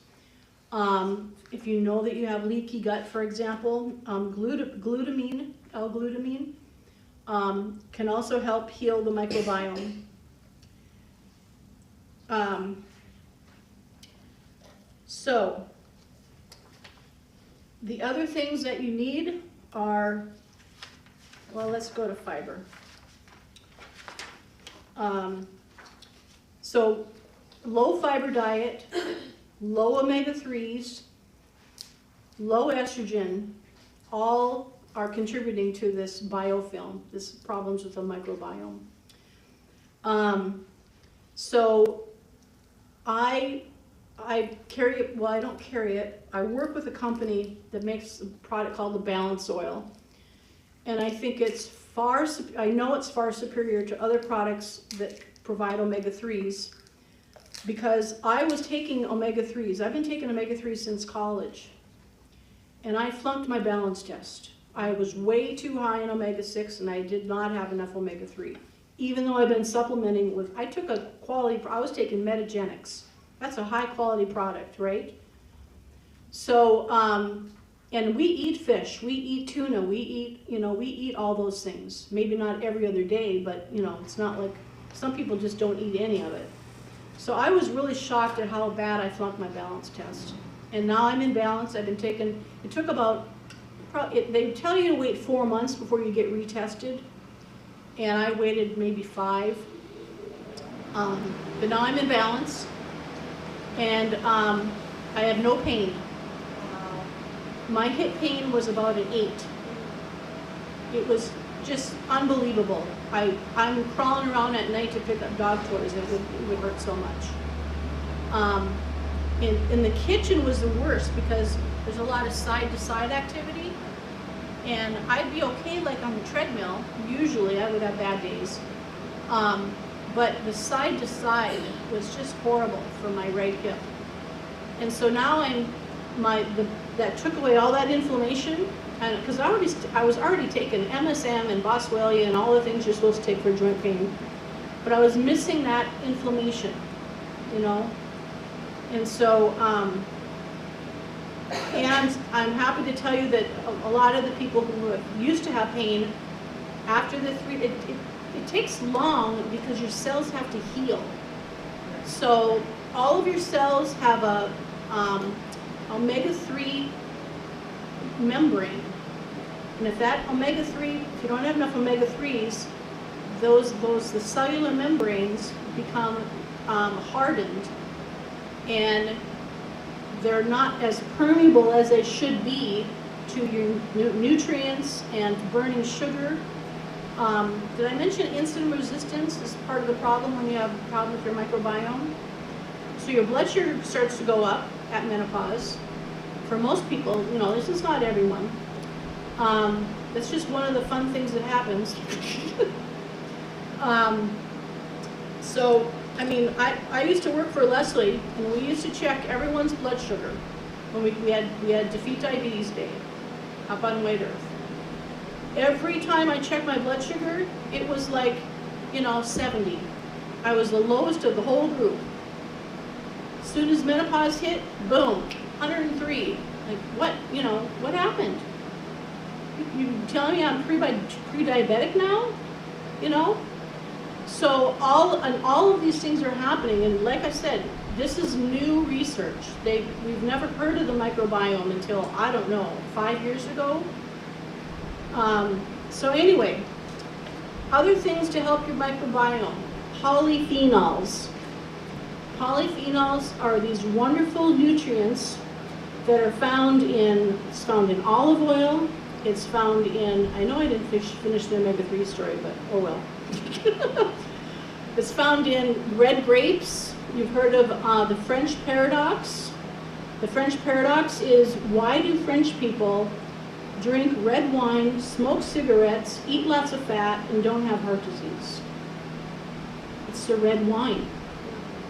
if you know that you have leaky gut, for example, glutamine, L-glutamine, can also help heal the microbiome. So, the other things that you need are, well, let's go to fiber. So, low fiber diet, low omega-3s, low estrogen, all are contributing to this biofilm, this problems with the microbiome. So I carry it, well, I don't carry it. I work with a company that makes a product called the Balance Oil. And I think I know it's far superior to other products that provide omega-3s, because I was taking omega-3s. I've been taking omega-3s since college. and I flunked my balance test. I was way too high in omega-6 and I did not have enough omega-3. Even though I've been supplementing with, I took a quality, I was taking Metagenics. That's a high quality product, right? So, and we eat fish, we eat tuna, we eat all those things. Maybe not every other day, but it's not like, some people just don't eat any of it. So I was really shocked at how bad I flunked my balance test. And now I'm in balance. I've been taking, it took about, they tell you to wait 4 months before you get retested. And I waited maybe 5. But now I'm in balance. And I have no pain. My hip pain was about an 8. It was just unbelievable. I'm crawling around at night to pick up dog toys. It would hurt so much. In the kitchen was the worst because there's a lot of side-to-side activity. And I'd be okay like on the treadmill. Usually I would have bad days. But the side-to-side was just horrible for my right hip. And so now that took away all that inflammation. And because I was already taking MSM and Boswellia and all the things you're supposed to take for joint pain, but I was missing that inflammation, And so, and I'm happy to tell you that a lot of the people who used to have pain after the 3, it takes long because your cells have to heal. So all of your cells have a omega-3 membrane. And if that omega-3, if you don't have enough omega-3s, the cellular membranes become hardened, and they're not as permeable as they should be to your nutrients and burning sugar. Did I mention insulin resistance is part of the problem when you have a problem with your microbiome? So your blood sugar starts to go up at menopause. For most people, this is not everyone. That's just one of the fun things that happens. So, I used to work for Leslie, and we used to check everyone's blood sugar when we had Defeat Diabetes Day up on White Earth. Every time I checked my blood sugar, it was like, 70. I was the lowest of the whole group. As soon as menopause hit, boom, 103. Like, what, what happened? You telling me I'm pre-diabetic now? So all of these things are happening, and like I said, this is new research. We've never heard of the microbiome until, I don't know, 5 years ago. So anyway, other things to help your microbiome. Polyphenols. Polyphenols are these wonderful nutrients that are found in olive oil. It's found in, I know I didn't finish the omega-3 story, but oh well. It's found in red grapes. You've heard of the French paradox. The French paradox is, why do French people drink red wine, smoke cigarettes, eat lots of fat, and don't have heart disease? It's the red wine.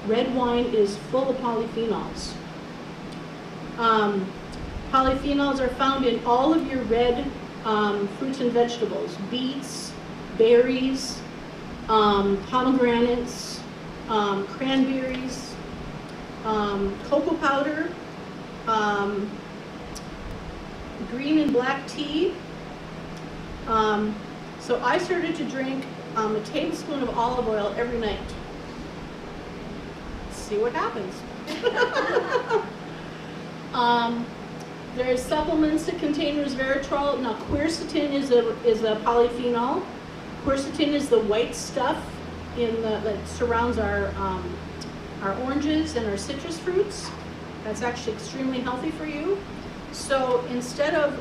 Red wine is full of polyphenols. Polyphenols are found in all of your red fruits and vegetables, beets, berries, pomegranates, cranberries, cocoa powder, green and black tea. So I started to drink a tablespoon of olive oil every night. See what happens. There's supplements that contain resveratrol. Now, quercetin is a polyphenol. Quercetin is the white stuff that surrounds our oranges and our citrus fruits. That's actually extremely healthy for you. So instead of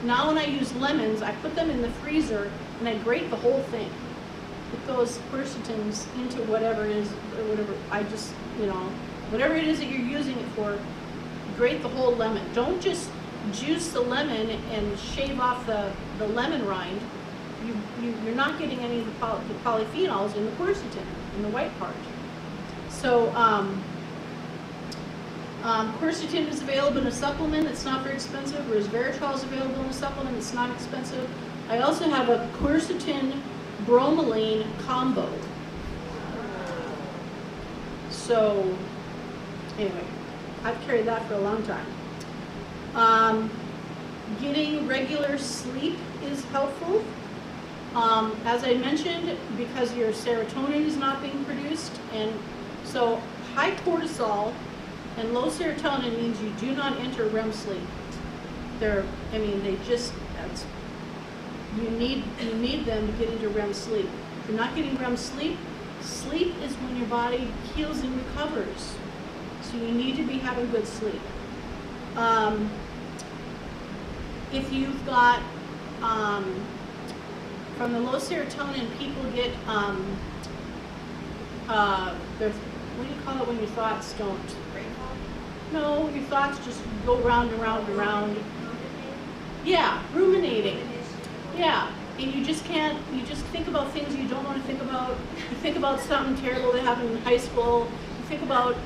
now when I use lemons, I put them in the freezer and I grate the whole thing. Put those quercetins into whatever it is, or whatever. I just, whatever it is that you're using it for, grate the whole lemon. Don't just juice the lemon and shave off the lemon rind. You're not getting any of the polyphenols in the quercetin, in the white part. So Quercetin is available in a supplement. It's not very expensive. Resveratrol is available in a supplement. It's not expensive. I also have a quercetin bromelain combo. So, anyway, I've carried that for a long time. Getting regular sleep is helpful. As I mentioned, because your serotonin is not being produced, and so high cortisol and low serotonin means you do not enter REM sleep. You need them to get into REM sleep. If you're not getting REM sleep, sleep is when your body heals and recovers. So you need to be having good sleep. If you've got, from the low serotonin, people get, what do you call it when your thoughts don't? No, your thoughts just go round and round and round. Yeah, ruminating. Yeah, and you just think about things you don't want to think about. You think about something terrible that happened in high school. You think about,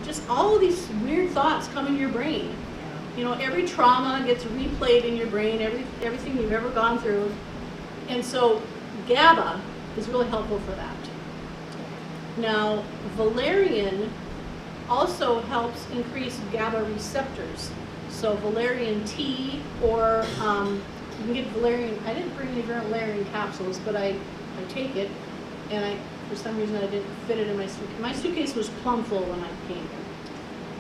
just all of these weird thoughts come in your brain. Every trauma gets replayed in your brain, everything you've ever gone through. And so GABA is really helpful for that. Now, valerian also helps increase GABA receptors. So valerian tea, or you can get valerian. I didn't bring any valerian capsules, but I take it, and for some reason I didn't fit it in my suitcase. My suitcase was plumb full when I came here.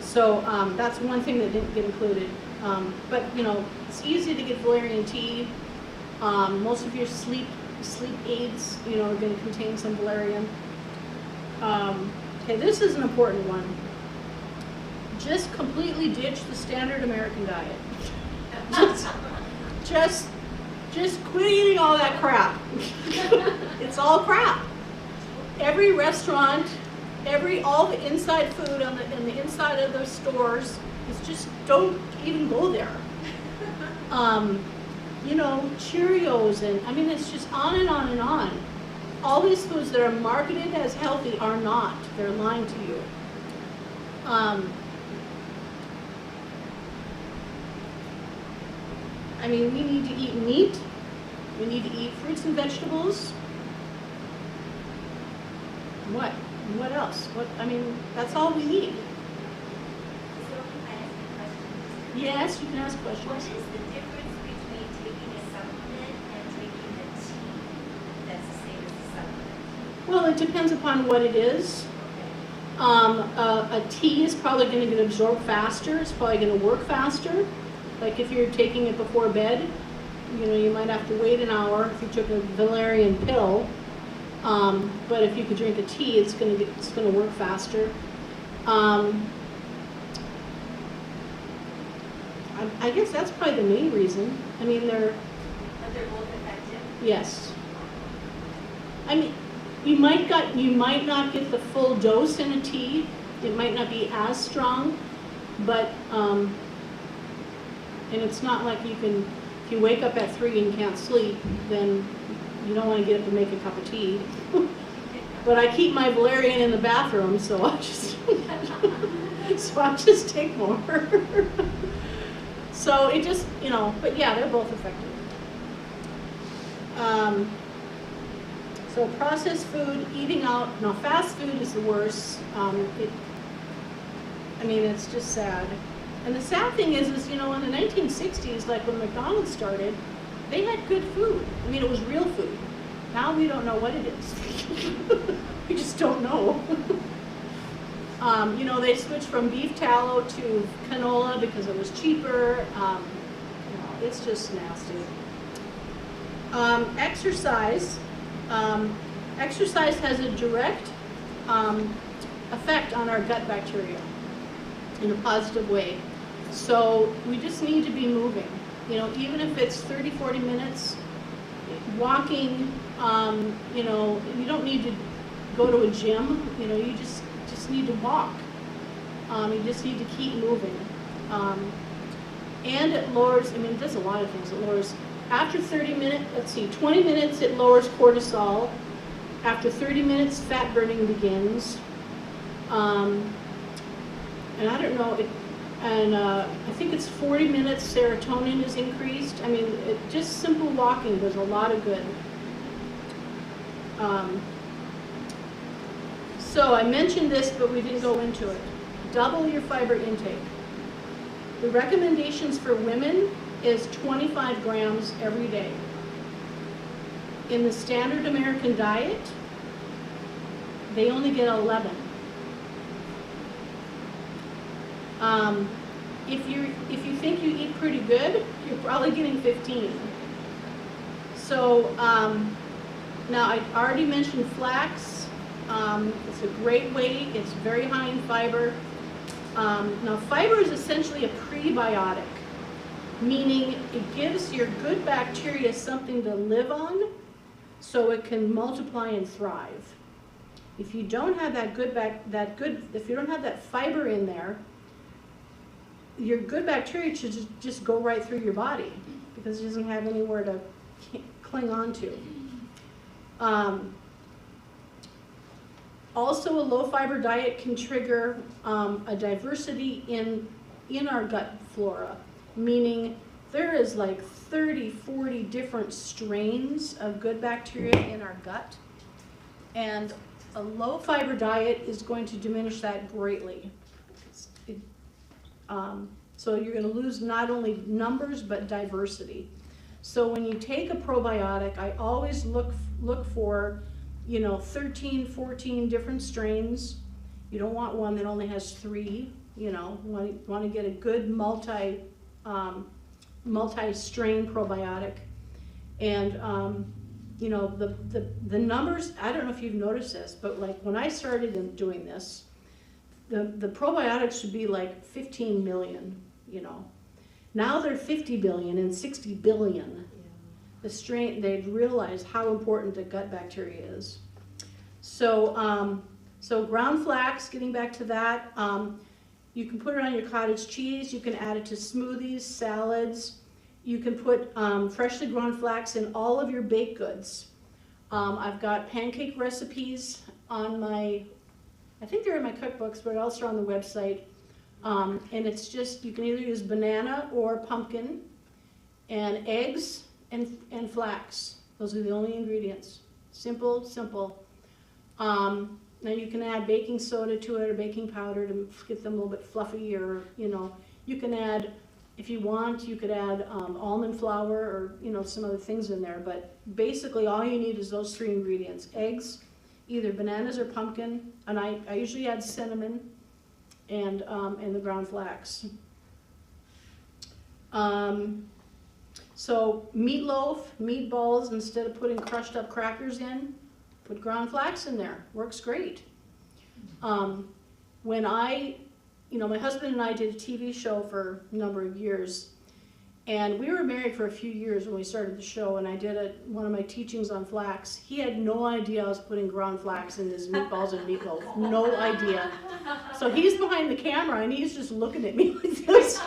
So that's one thing that didn't get included. But it's easy to get valerian tea. Most of your sleep aids, are going to contain some valerian. Okay, this is an important one. Just completely ditch the standard American diet. Just quit eating all that crap. It's all crap. Every restaurant, all the inside food on the inside of those stores is just, don't even go there. Cheerios, and it's just on and on and on. All these foods that are marketed as healthy are not. They're lying to you. We need to eat meat. We need to eat fruits and vegetables. What else? That's all we need. So can I ask a question? Yes, you can ask questions. What is the difference between taking a supplement and taking a tea that's the same as a supplement? Well, it depends upon what it is. A tea is probably going to get absorbed faster. It's probably going to work faster. Like if you're taking it before bed, you might have to wait an hour if you took a valerian pill. But if you could drink a tea, it's going to work faster. I guess that's probably the main reason. But they're both effective? Yes. You might not get the full dose in a tea. It might not be as strong, but and it's not like if you wake up at 3 and can't sleep, then you don't want to get up and make a cup of tea. But I keep my valerian in the bathroom, so I'll just take more. So it just, but yeah, they're both effective. So processed food, eating out, fast food is the worst. It's just sad. And the sad thing is in the 1960s, like when McDonald's started, they had good food. It was real food. Now we don't know what it is. We just don't know. They switched from beef tallow to canola because it was cheaper. It's just nasty. Exercise. Exercise has a direct effect on our gut bacteria in a positive way. So we just need to be moving. Even if it's 30, 40 minutes, walking, you don't need to go to a gym, you just need to walk. You just need to keep moving. And it lowers, it does a lot of things. It lowers, after 20 minutes it lowers cortisol. After 30 minutes, fat burning begins. And I don't know, And I think it's 40 minutes serotonin is increased. I mean, just simple walking does a lot of good. So I mentioned this, but we didn't go into it. Double your fiber intake. The recommendations for women is 25 grams every day. In the standard American diet, they only get 11. If you think you eat pretty good, you're probably getting 15. So now I already mentioned flax. It's a great way. It's very high in fiber. Now fiber is essentially a prebiotic, meaning it gives your good bacteria something to live on so it can multiply and thrive. If you don't have if you don't have that fiber in there, your good bacteria should just go right through your body because it doesn't have anywhere to cling on to. Also, a low fiber diet can trigger a diversity in our gut flora, meaning there is like 30, 40 different strains of good bacteria in our gut, and a low fiber diet is going to diminish that greatly. So you're going to lose not only numbers but diversity. So when you take a probiotic, I always look for 13, 14 different strains. You don't want one that only has 3. You want to get a good multi-strain probiotic. And the numbers, I don't know if you've noticed this, but like when I started doing this, the probiotics should be like 15 million, Now they're 50 billion and 60 billion. The strain, they've realized how important the gut bacteria is. So, so ground flax, getting back to that, you can put it on your cottage cheese, you can add it to smoothies, salads, you can put freshly ground flax in all of your baked goods. I've got pancake recipes on I think they're in my cookbooks, but also on the website. And it's just, you can either use banana or pumpkin and eggs and flax. Those are the only ingredients. Simple, simple. Now you can add baking soda to it or baking powder to get them a little bit fluffy, or you can add, if you want, you could add almond flour or some other things in there. But basically all you need is those 3 ingredients: eggs, either bananas or pumpkin, and I usually add cinnamon, and the ground flax. So meatloaf, meatballs, instead of putting crushed up crackers in, put ground flax in there. Works great. When my husband and I did a TV show for a number of years, and we were married for a few years when we started the show, and I did one of my teachings on flax. He had no idea I was putting ground flax in his meatballs and meatloaf. No idea. So he's behind the camera and he's just looking at me like this.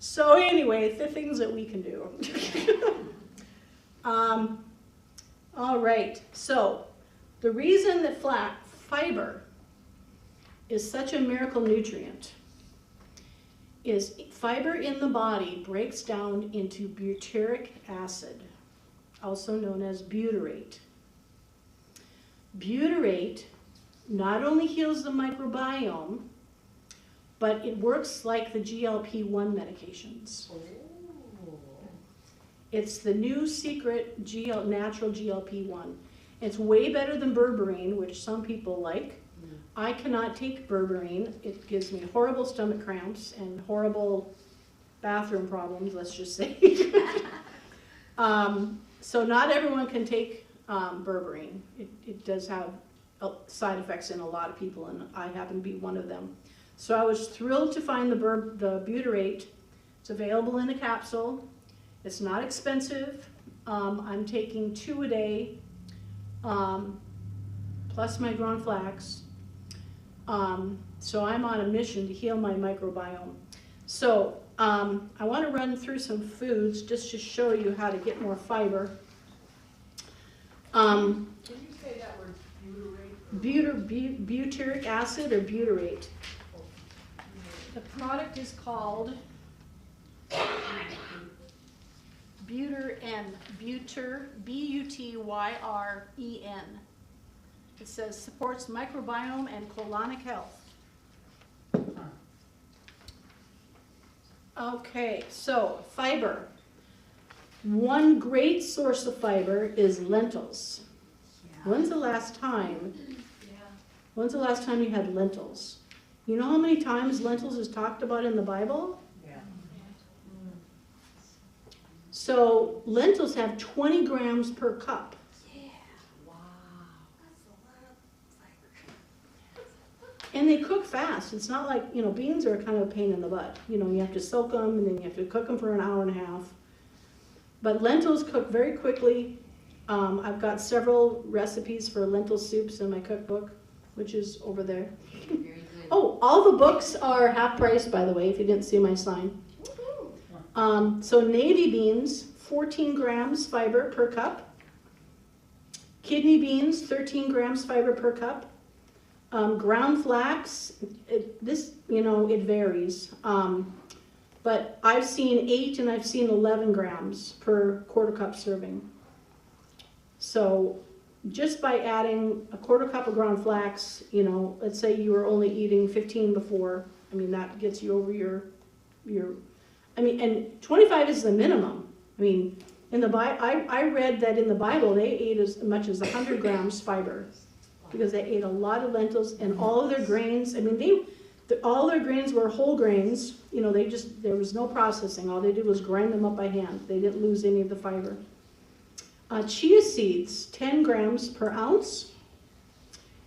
So anyway, the things that we can do. All right, so the reason that fiber is such a miracle nutrient is fiber in the body breaks down into butyric acid, also known as butyrate. Butyrate not only heals the microbiome, but it works like the GLP-1 medications. It's the new secret natural GLP-1. It's way better than berberine, which some people like. I cannot take berberine. It gives me horrible stomach cramps and horrible bathroom problems, let's just say. So not everyone can take berberine. It does have side effects in a lot of people, and I happen to be one of them. So I was thrilled to find the butyrate. It's available in a capsule. It's not expensive. I'm taking 2 a day, plus my ground flax. So I'm on a mission to heal my microbiome. So I want to run through some foods just to show you how to get more fiber. Can you say that word butyrate? butyric acid or butyrate. The product is called Butyren, B-U-T-Y-R-E-N. It says supports microbiome and colonic health. Okay, so fiber. One great source of fiber is lentils. When's the last time you had lentils? You know how many times lentils is talked about in the Bible? Yeah. So lentils have 20 grams per cup. Wow. And they cook fast. It's not like, beans are kind of a pain in the butt. You have to soak them and then you have to cook them for an hour and a half. But lentils cook very quickly. I've got several recipes for lentil soups in my cookbook, which is over there. Very good. Oh, all the books are half price, by the way, if you didn't see my sign. So navy beans, 14 grams fiber per cup. Kidney beans, 13 grams fiber per cup. Ground flax, it varies. But I've seen 8 and I've seen 11 grams per quarter cup serving. So just by adding a quarter cup of ground flax, let's say you were only eating 15 before, that gets you over and 25 is the minimum. In the I read that in the Bible they ate as much as 100 grams fiber because they ate a lot of lentils and all of their grains. All their grains were whole grains. There was no processing. All they did was grind them up by hand. They didn't lose any of the fiber. Chia seeds, 10 grams per ounce.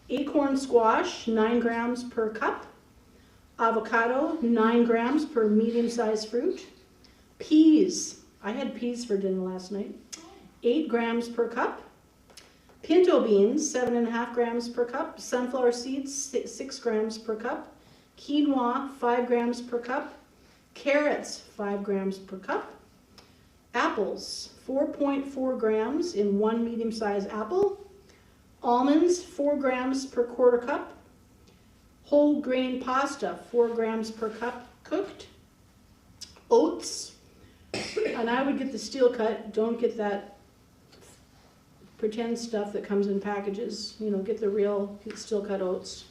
Acorn squash, 9 grams per cup. Avocado, 9 grams per medium-sized fruit. Peas, I had peas for dinner last night, 8 grams per cup. Pinto beans, 7.5 grams per cup. Sunflower seeds, 6 grams per cup. Quinoa, 5 grams per cup. Carrots, 5 grams per cup. Apples, 4.4 grams in one medium-sized apple. Almonds, 4 grams per quarter cup. Whole grain pasta, 4 grams per cup cooked. Oats, and I would get the steel cut. Don't get that pretend stuff that comes in packages. Get the real steel cut oats.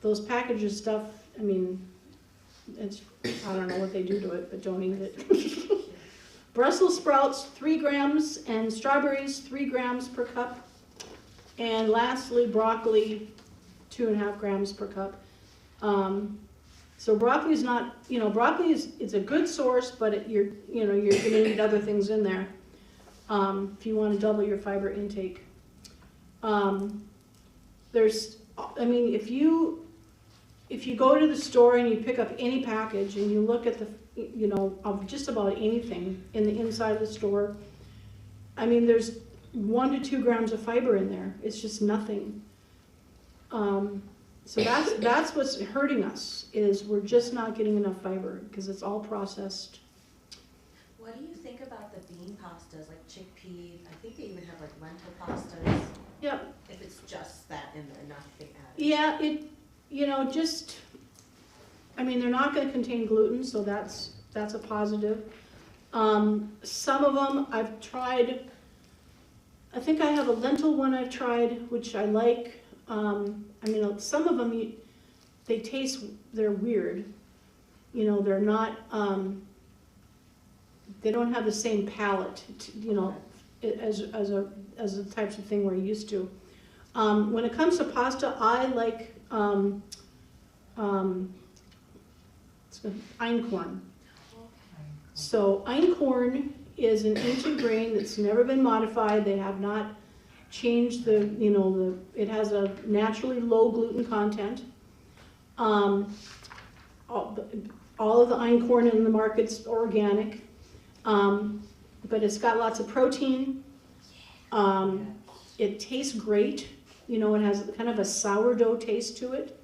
Those packages stuff, I don't know what they do to it, but don't eat it. Brussels sprouts, 3 grams, and strawberries, 3 grams per cup. And lastly, broccoli, 2.5 grams per cup. So broccoli is not, broccoli is a good source, but you're going to need other things in there if you want to double your fiber intake. If you go to the store and you pick up any package and you look at of just about anything in the inside of the store, there's 1 to 2 grams of fiber in there. It's just nothing. So that's what's hurting us, is we're just not getting enough fiber because it's all processed. What do you think about the bean pastas, like chickpea? I think they even have like lentil pastas. Yep. If it's just that in there, nothing added. Yeah, they're not going to contain gluten, so that's a positive. Some of them I've tried. I think I have a lentil one I've tried, which I like. Some of them, they're weird. They're not, they don't have the same palate, as the types of thing we're used to. When it comes to pasta, I like einkorn. So einkorn is an ancient grain that's never been modified. They have not changed it has a naturally low gluten content. All of the einkorn in the market's organic, but it's got lots of protein. It tastes great. It has kind of a sourdough taste to it.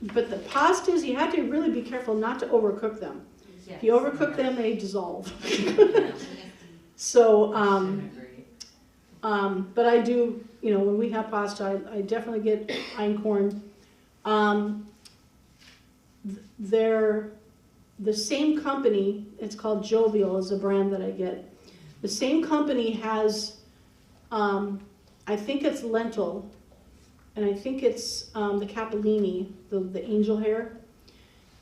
But the pastas, you have to really be careful not to overcook them. Yes. If you overcook them, they dissolve. So, But I do, when we have pasta, I definitely get einkorn. They're the same company, it's called Jovial is the brand that I get. The same company has, I think it's lentil, and I think it's the capellini, the angel hair,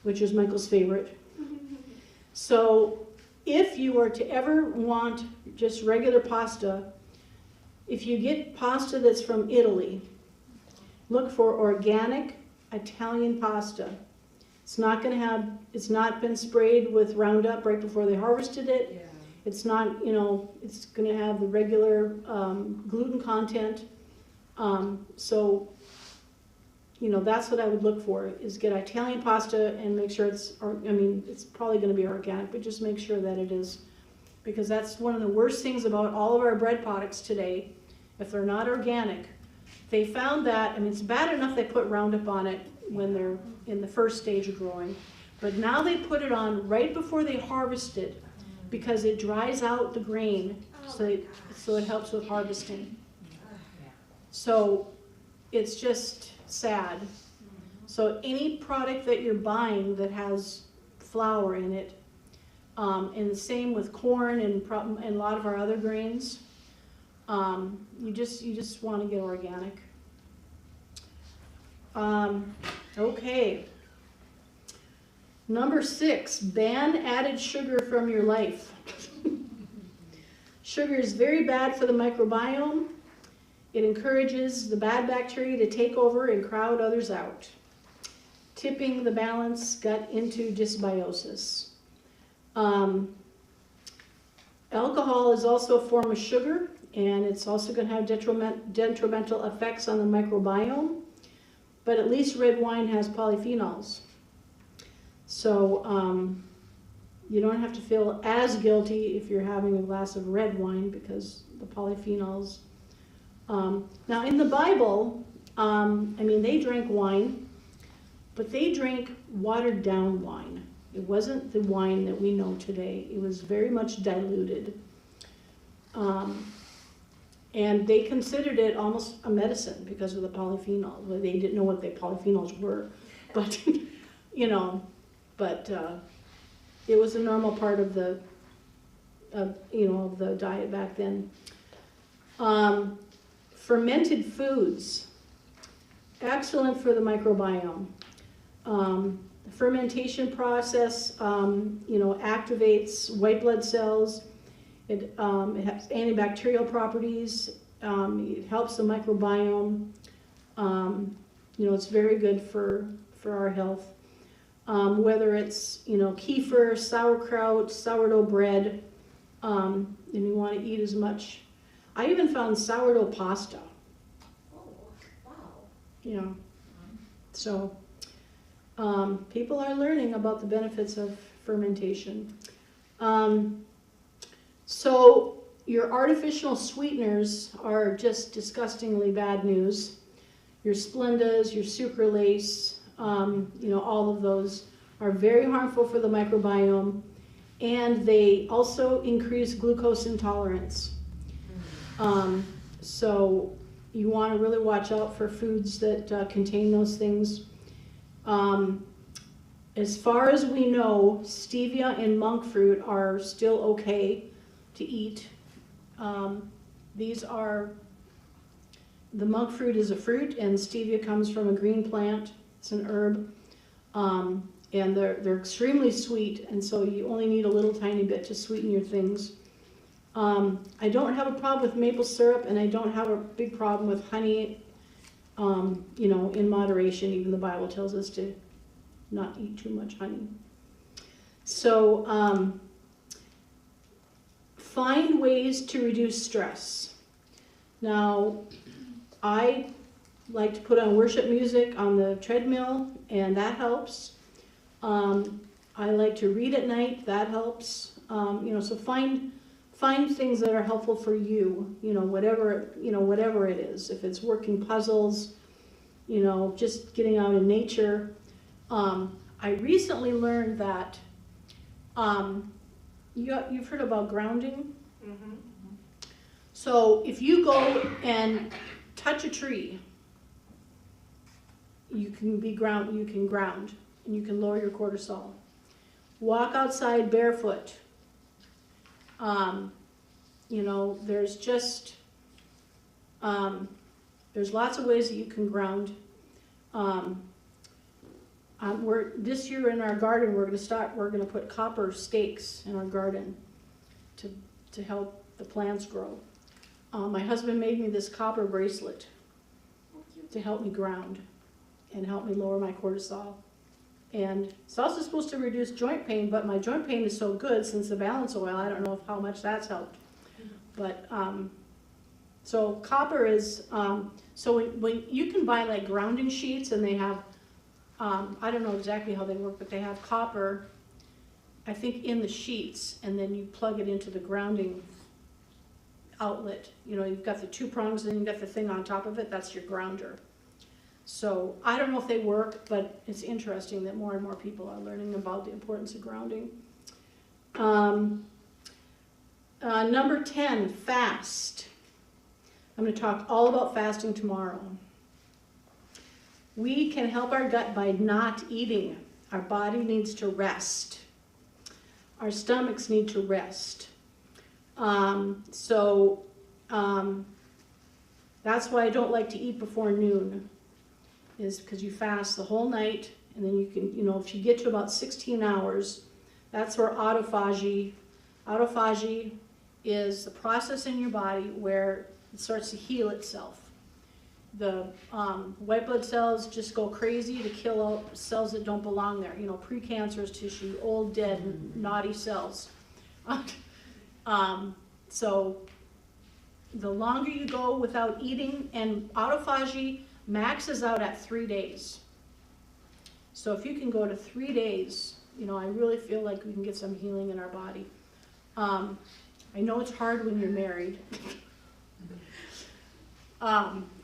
which is Michael's favorite. So if you were to ever want just regular pasta, if you get pasta that's from Italy, look for organic Italian pasta. It's not been sprayed with Roundup right before they harvested it. Yeah. It's not, it's gonna have the regular gluten content. So, that's what I would look for, is get Italian pasta and make sure it's probably gonna be organic, but just make sure that it is, because that's one of the worst things about all of our bread products today. If they're not organic, they found that, it's bad enough they put Roundup on it when they're in the first stage of growing, but now they put it on right before they harvest it because it dries out the grain, so it helps with harvesting. So it's just sad. So any product that you're buying that has flour in it, and the same with corn and a lot of our other grains, you just want to get organic. Okay. Number 6, ban added sugar from your life. Sugar is very bad for the microbiome. It encourages the bad bacteria to take over and crowd others out, tipping the balanced gut into dysbiosis. Alcohol is also a form of sugar, and it's also going to have detrimental effects on the microbiome, but at least red wine has polyphenols. So you don't have to feel as guilty if you're having a glass of red wine because the polyphenols. Now in the Bible, they drank wine, but they drank watered down wine. It wasn't the wine that we know today. It was very much diluted. And they considered it almost a medicine because of the polyphenols. Well, they didn't know what the polyphenols were, but it was a normal part of the diet back then. Fermented foods, excellent for the microbiome. The fermentation process, activates white blood cells. It has antibacterial properties. It helps the microbiome. It's very good for our health. Whether it's, kefir, sauerkraut, sourdough bread, and you want to eat as much. I even found sourdough pasta. Oh, wow. So people are learning about the benefits of fermentation. So your artificial sweeteners are just disgustingly bad news. Your Splendas, your sucralose, all of those are very harmful for the microbiome, and they also increase glucose intolerance. So you want to really watch out for foods that contain those things. As far as we know, stevia and monk fruit are still okay to eat. The monk fruit is a fruit, and stevia comes from a green plant. It's an herb, and they're extremely sweet, and so you only need a little tiny bit to sweeten your things. I don't have a problem with maple syrup, and I don't have a big problem with honey, in moderation. Even the Bible tells us to not eat too much honey. So find ways to reduce stress. Now, I like to put on worship music on the treadmill, and that helps. I like to read at night, that helps. So find things that are helpful for you, whatever it is. If it's working puzzles, just getting out in nature. I recently learned that you've heard about grounding. Mm-hmm. So if you go and touch a tree, you can ground, and you can lower your cortisol. Walk outside barefoot. You know, there's just, there's lots of ways that you can ground. This year in our garden, we're gonna put copper stakes in our garden to help the plants grow. My husband made me this copper bracelet to help me ground and help me lower my cortisol. And it's also supposed to reduce joint pain, but my joint pain is so good since the balance oil, I don't know how much that's helped. But, so copper is, so when you can buy like grounding sheets, and they have, I don't know exactly how they work, but they have copper, I think, in the sheets, and then you plug it into the grounding outlet. You know, you've got the 2 prongs, and then you've got the thing on top of it, that's your grounder. So I don't know if they work, but it's interesting that more and more people are learning about the importance of grounding. Number 10, fast. I'm going to talk all about fasting tomorrow. We can help our gut by not eating. Our body needs to rest. Our stomachs need to rest. That's why I don't like to eat before noon, is because you fast the whole night, and then you can, you know, if you get to about 16 hours, that's where autophagy is the process in your body where it starts to heal itself. The white blood cells just go crazy to kill out cells that don't belong there, you know, precancerous tissue, old, dead, naughty cells. So the longer you go without eating, and autophagy maxes out at 3 days. So if you can go to 3 days, you know, I really feel like we can get some healing in our body. I know it's hard when you're married.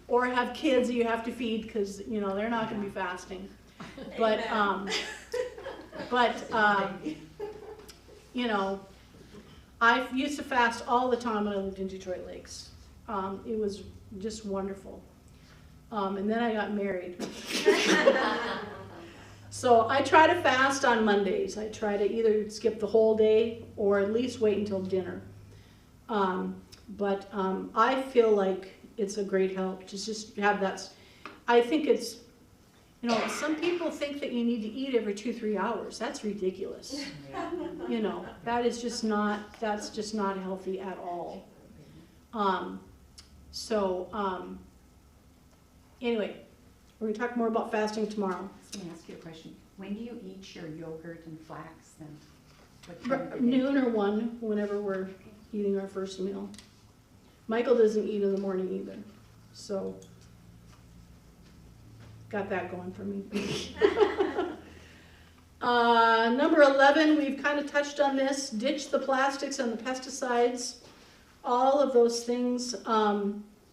Or have kids that you have to feed, because, you know, they're not going to be fasting. But, you know, I used to fast all the time when I lived in Detroit Lakes. It was just wonderful. And then I got married. So I try to fast on Mondays. I try to either skip the whole day or at least wait until dinner. But I feel like it's a great help to just have that. I think it's, you know, some people think that you need to eat every 2-3 hours. That's ridiculous. You know, that's just not healthy at all. Anyway, we're gonna talk more about fasting tomorrow. I was going to ask you a question. When do you eat your yogurt and flax then? What time of the day? Noon or 1, whenever we're eating our first meal. Michael doesn't eat in the morning either, so got that going for me. Number 11, we've kind of touched on this. Ditch the plastics and the pesticides. All of those things,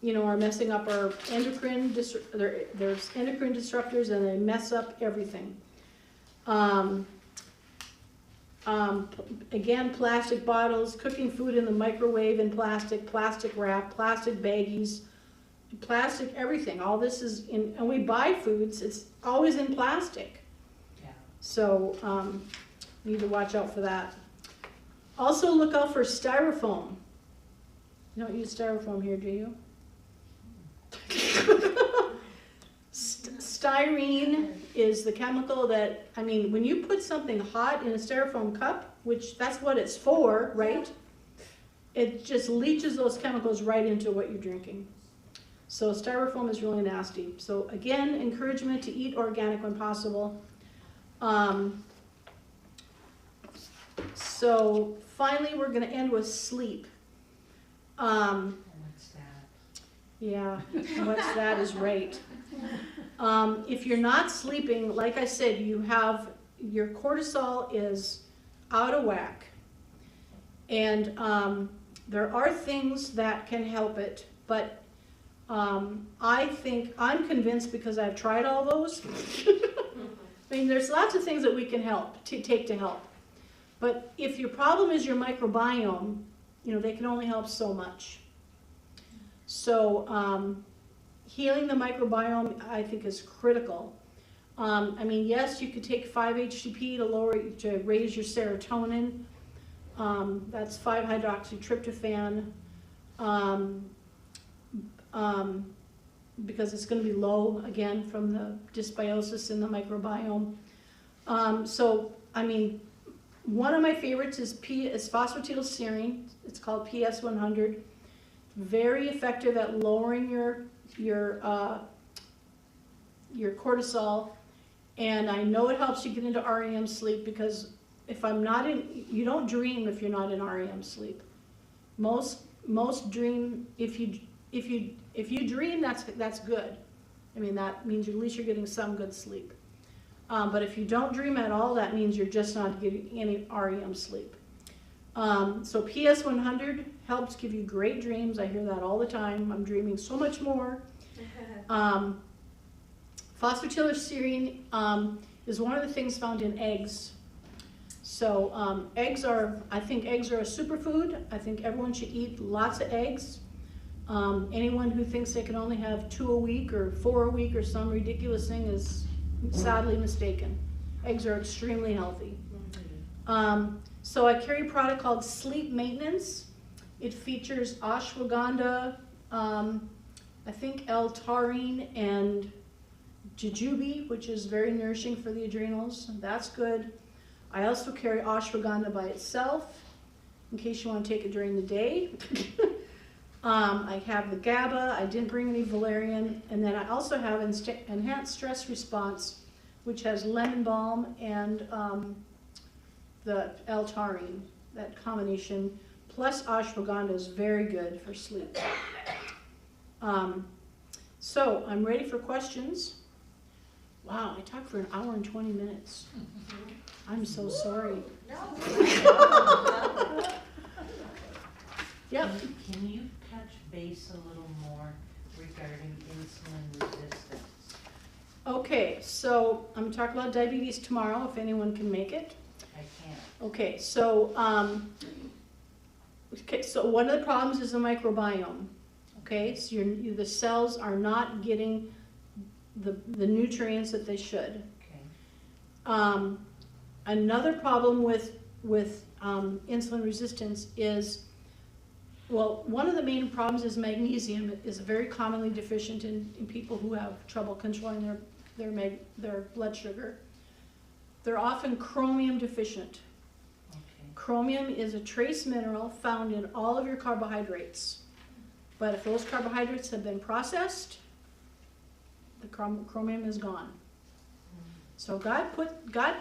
you know, are messing up our endocrine. There's endocrine disruptors, and they mess up everything. Again, plastic bottles, cooking food in the microwave in plastic, plastic wrap, plastic baggies, plastic everything. All this is in, and we buy foods, it's always in plastic. Yeah. So, need to watch out for that. Also look out for styrofoam. You don't use styrofoam here, do you? Styrene is the chemical that, I mean, when you put something hot in a styrofoam cup, which that's what it's for, right? It just leaches those chemicals right into what you're drinking. So styrofoam is really nasty. So again, encouragement to eat organic when possible. So finally, we're going to end with sleep. What's that? Yeah, what's that is right. If you're not sleeping, like I said, your cortisol is out of whack. And there are things that can help it, but I'm convinced, because I've tried all those. I mean, there's lots of things that we can take to help. But if your problem is your microbiome, you know, they can only help so much. So healing the microbiome, I think, is critical. I mean, yes, you could take 5-HTP to raise your serotonin. That's 5-hydroxytryptophan. Because it's going to be low again from the dysbiosis in the microbiome. So, I mean, one of my favorites is phosphatidylserine. It's called PS100. Very effective at lowering your cortisol, and I know it helps you get into REM sleep because you don't dream if you're not in REM sleep. Most dream if you dream, that's good. I mean, that means at least you're getting some good sleep. But if you don't dream at all, that means you're just not getting any REM sleep. So PS100 helps give you great dreams. I hear that all the time. I'm dreaming so much more. Phosphatidylserine is one of the things found in eggs. So I think eggs are a superfood. I think everyone should eat lots of eggs. Anyone who thinks they can only have 2 a week or 4 a week or some ridiculous thing is sadly mistaken. Eggs are extremely healthy. So I carry a product called Sleep Maintenance. It features ashwagandha, I think L-taurine and jujube, which is very nourishing for the adrenals. That's good. I also carry ashwagandha by itself, in case you want to take it during the day. I have the GABA. I didn't bring any valerian. And then I also have enhanced stress response, which has lemon balm and the L-taurine. That combination plus ashwagandha is very good for sleep. So I'm ready for questions. Wow, I talked for 1 hour and 20 minutes. I'm so sorry. Yep. Can you touch base a little more regarding insulin resistance? Okay, so I'm talking about diabetes tomorrow, if anyone can make it. I can't. Okay, so one of the problems is the microbiome. Okay, so the cells are not getting the nutrients that they should. Okay. Another problem with insulin resistance is, well, one of the main problems is magnesium. It is very commonly deficient in people who have trouble controlling their blood sugar. They're often chromium deficient. Okay. Chromium is a trace mineral found in all of your carbohydrates. But if those carbohydrates have been processed, the chromium is gone. So God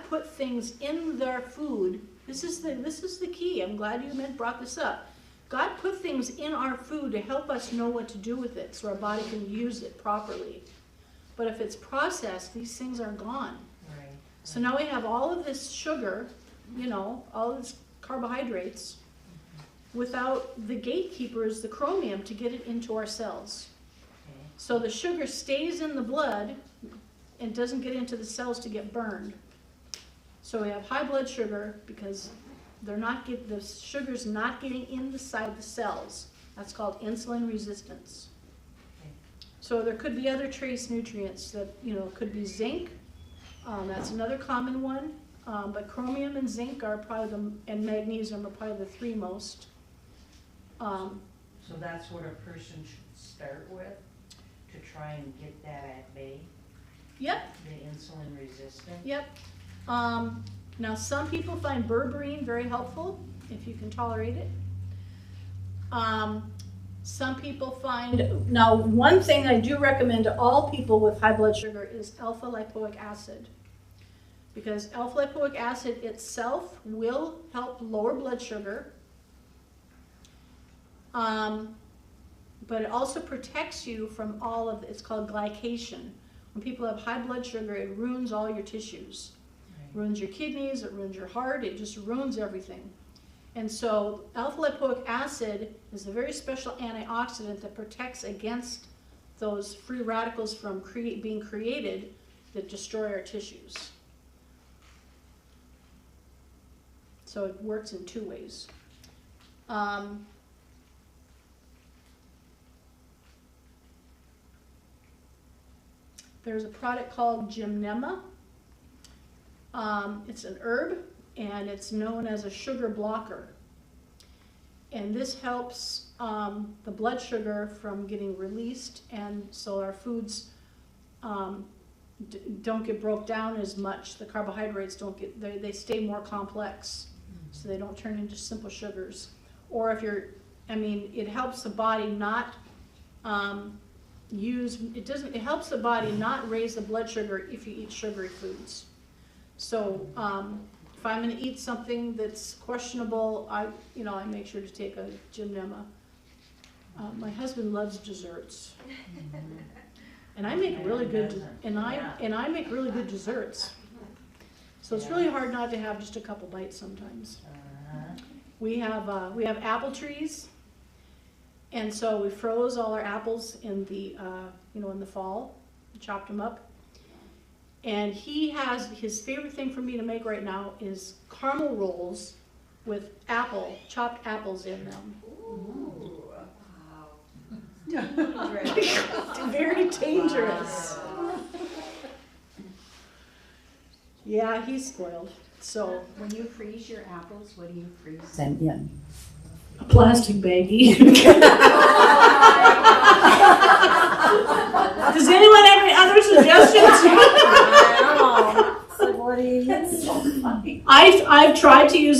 put things in their food. This is the key. I'm glad you brought this up. God put things in our food to help us know what to do with it so our body can use it properly. But if it's processed, these things are gone. Right. So now we have all of this sugar, all this carbohydrates, without the gatekeepers, the chromium, to get it into our cells. Okay. So the sugar stays in the blood and doesn't get into the cells to get burned. So we have high blood sugar because the sugar's not getting inside the cells. That's called insulin resistance. Okay. So there could be other trace nutrients that, could be zinc. That's another common one. But chromium and zinc are probably and magnesium are probably the 3 most. So that's what a person should start with to try and get that at bay? Yep. The insulin resistant? Yep. Now some people find berberine very helpful if you can tolerate it. Some people find, now one thing I do recommend to all people with high blood sugar is alpha lipoic acid. Because alpha lipoic acid itself will help lower blood sugar. But it also protects you from all of, it's called glycation. When people have high blood sugar, it ruins all your tissues. It ruins your kidneys, it ruins your heart, it just ruins everything. And so alpha lipoic acid is a very special antioxidant that protects against those free radicals from being created that destroy our tissues. So it works in 2 ways. There's a product called Gymnema. It's an herb, and it's known as a sugar blocker. And this helps the blood sugar from getting released, and so our foods don't get broke down as much. The carbohydrates don't get, they stay more complex, so they don't turn into simple sugars. Or if you're, it helps the body not it helps the body not raise the blood sugar if you eat sugary foods. So if I'm going to eat something that's questionable, I make sure to take a Gymnema. My husband loves desserts, and I make really good. And I make really good desserts. So it's really hard not to have just a couple bites sometimes. We have apple trees, and so we froze all our apples in the in the fall, chopped them up. And he has, his favorite thing for me to make right now is caramel rolls with chopped apples in them. Ooh, wow. Very dangerous. Yeah, he's spoiled. So When you freeze your apples, what do you freeze them in? a plastic baggie. Does anyone have any other suggestions? Wow. So what do you use? I've tried to use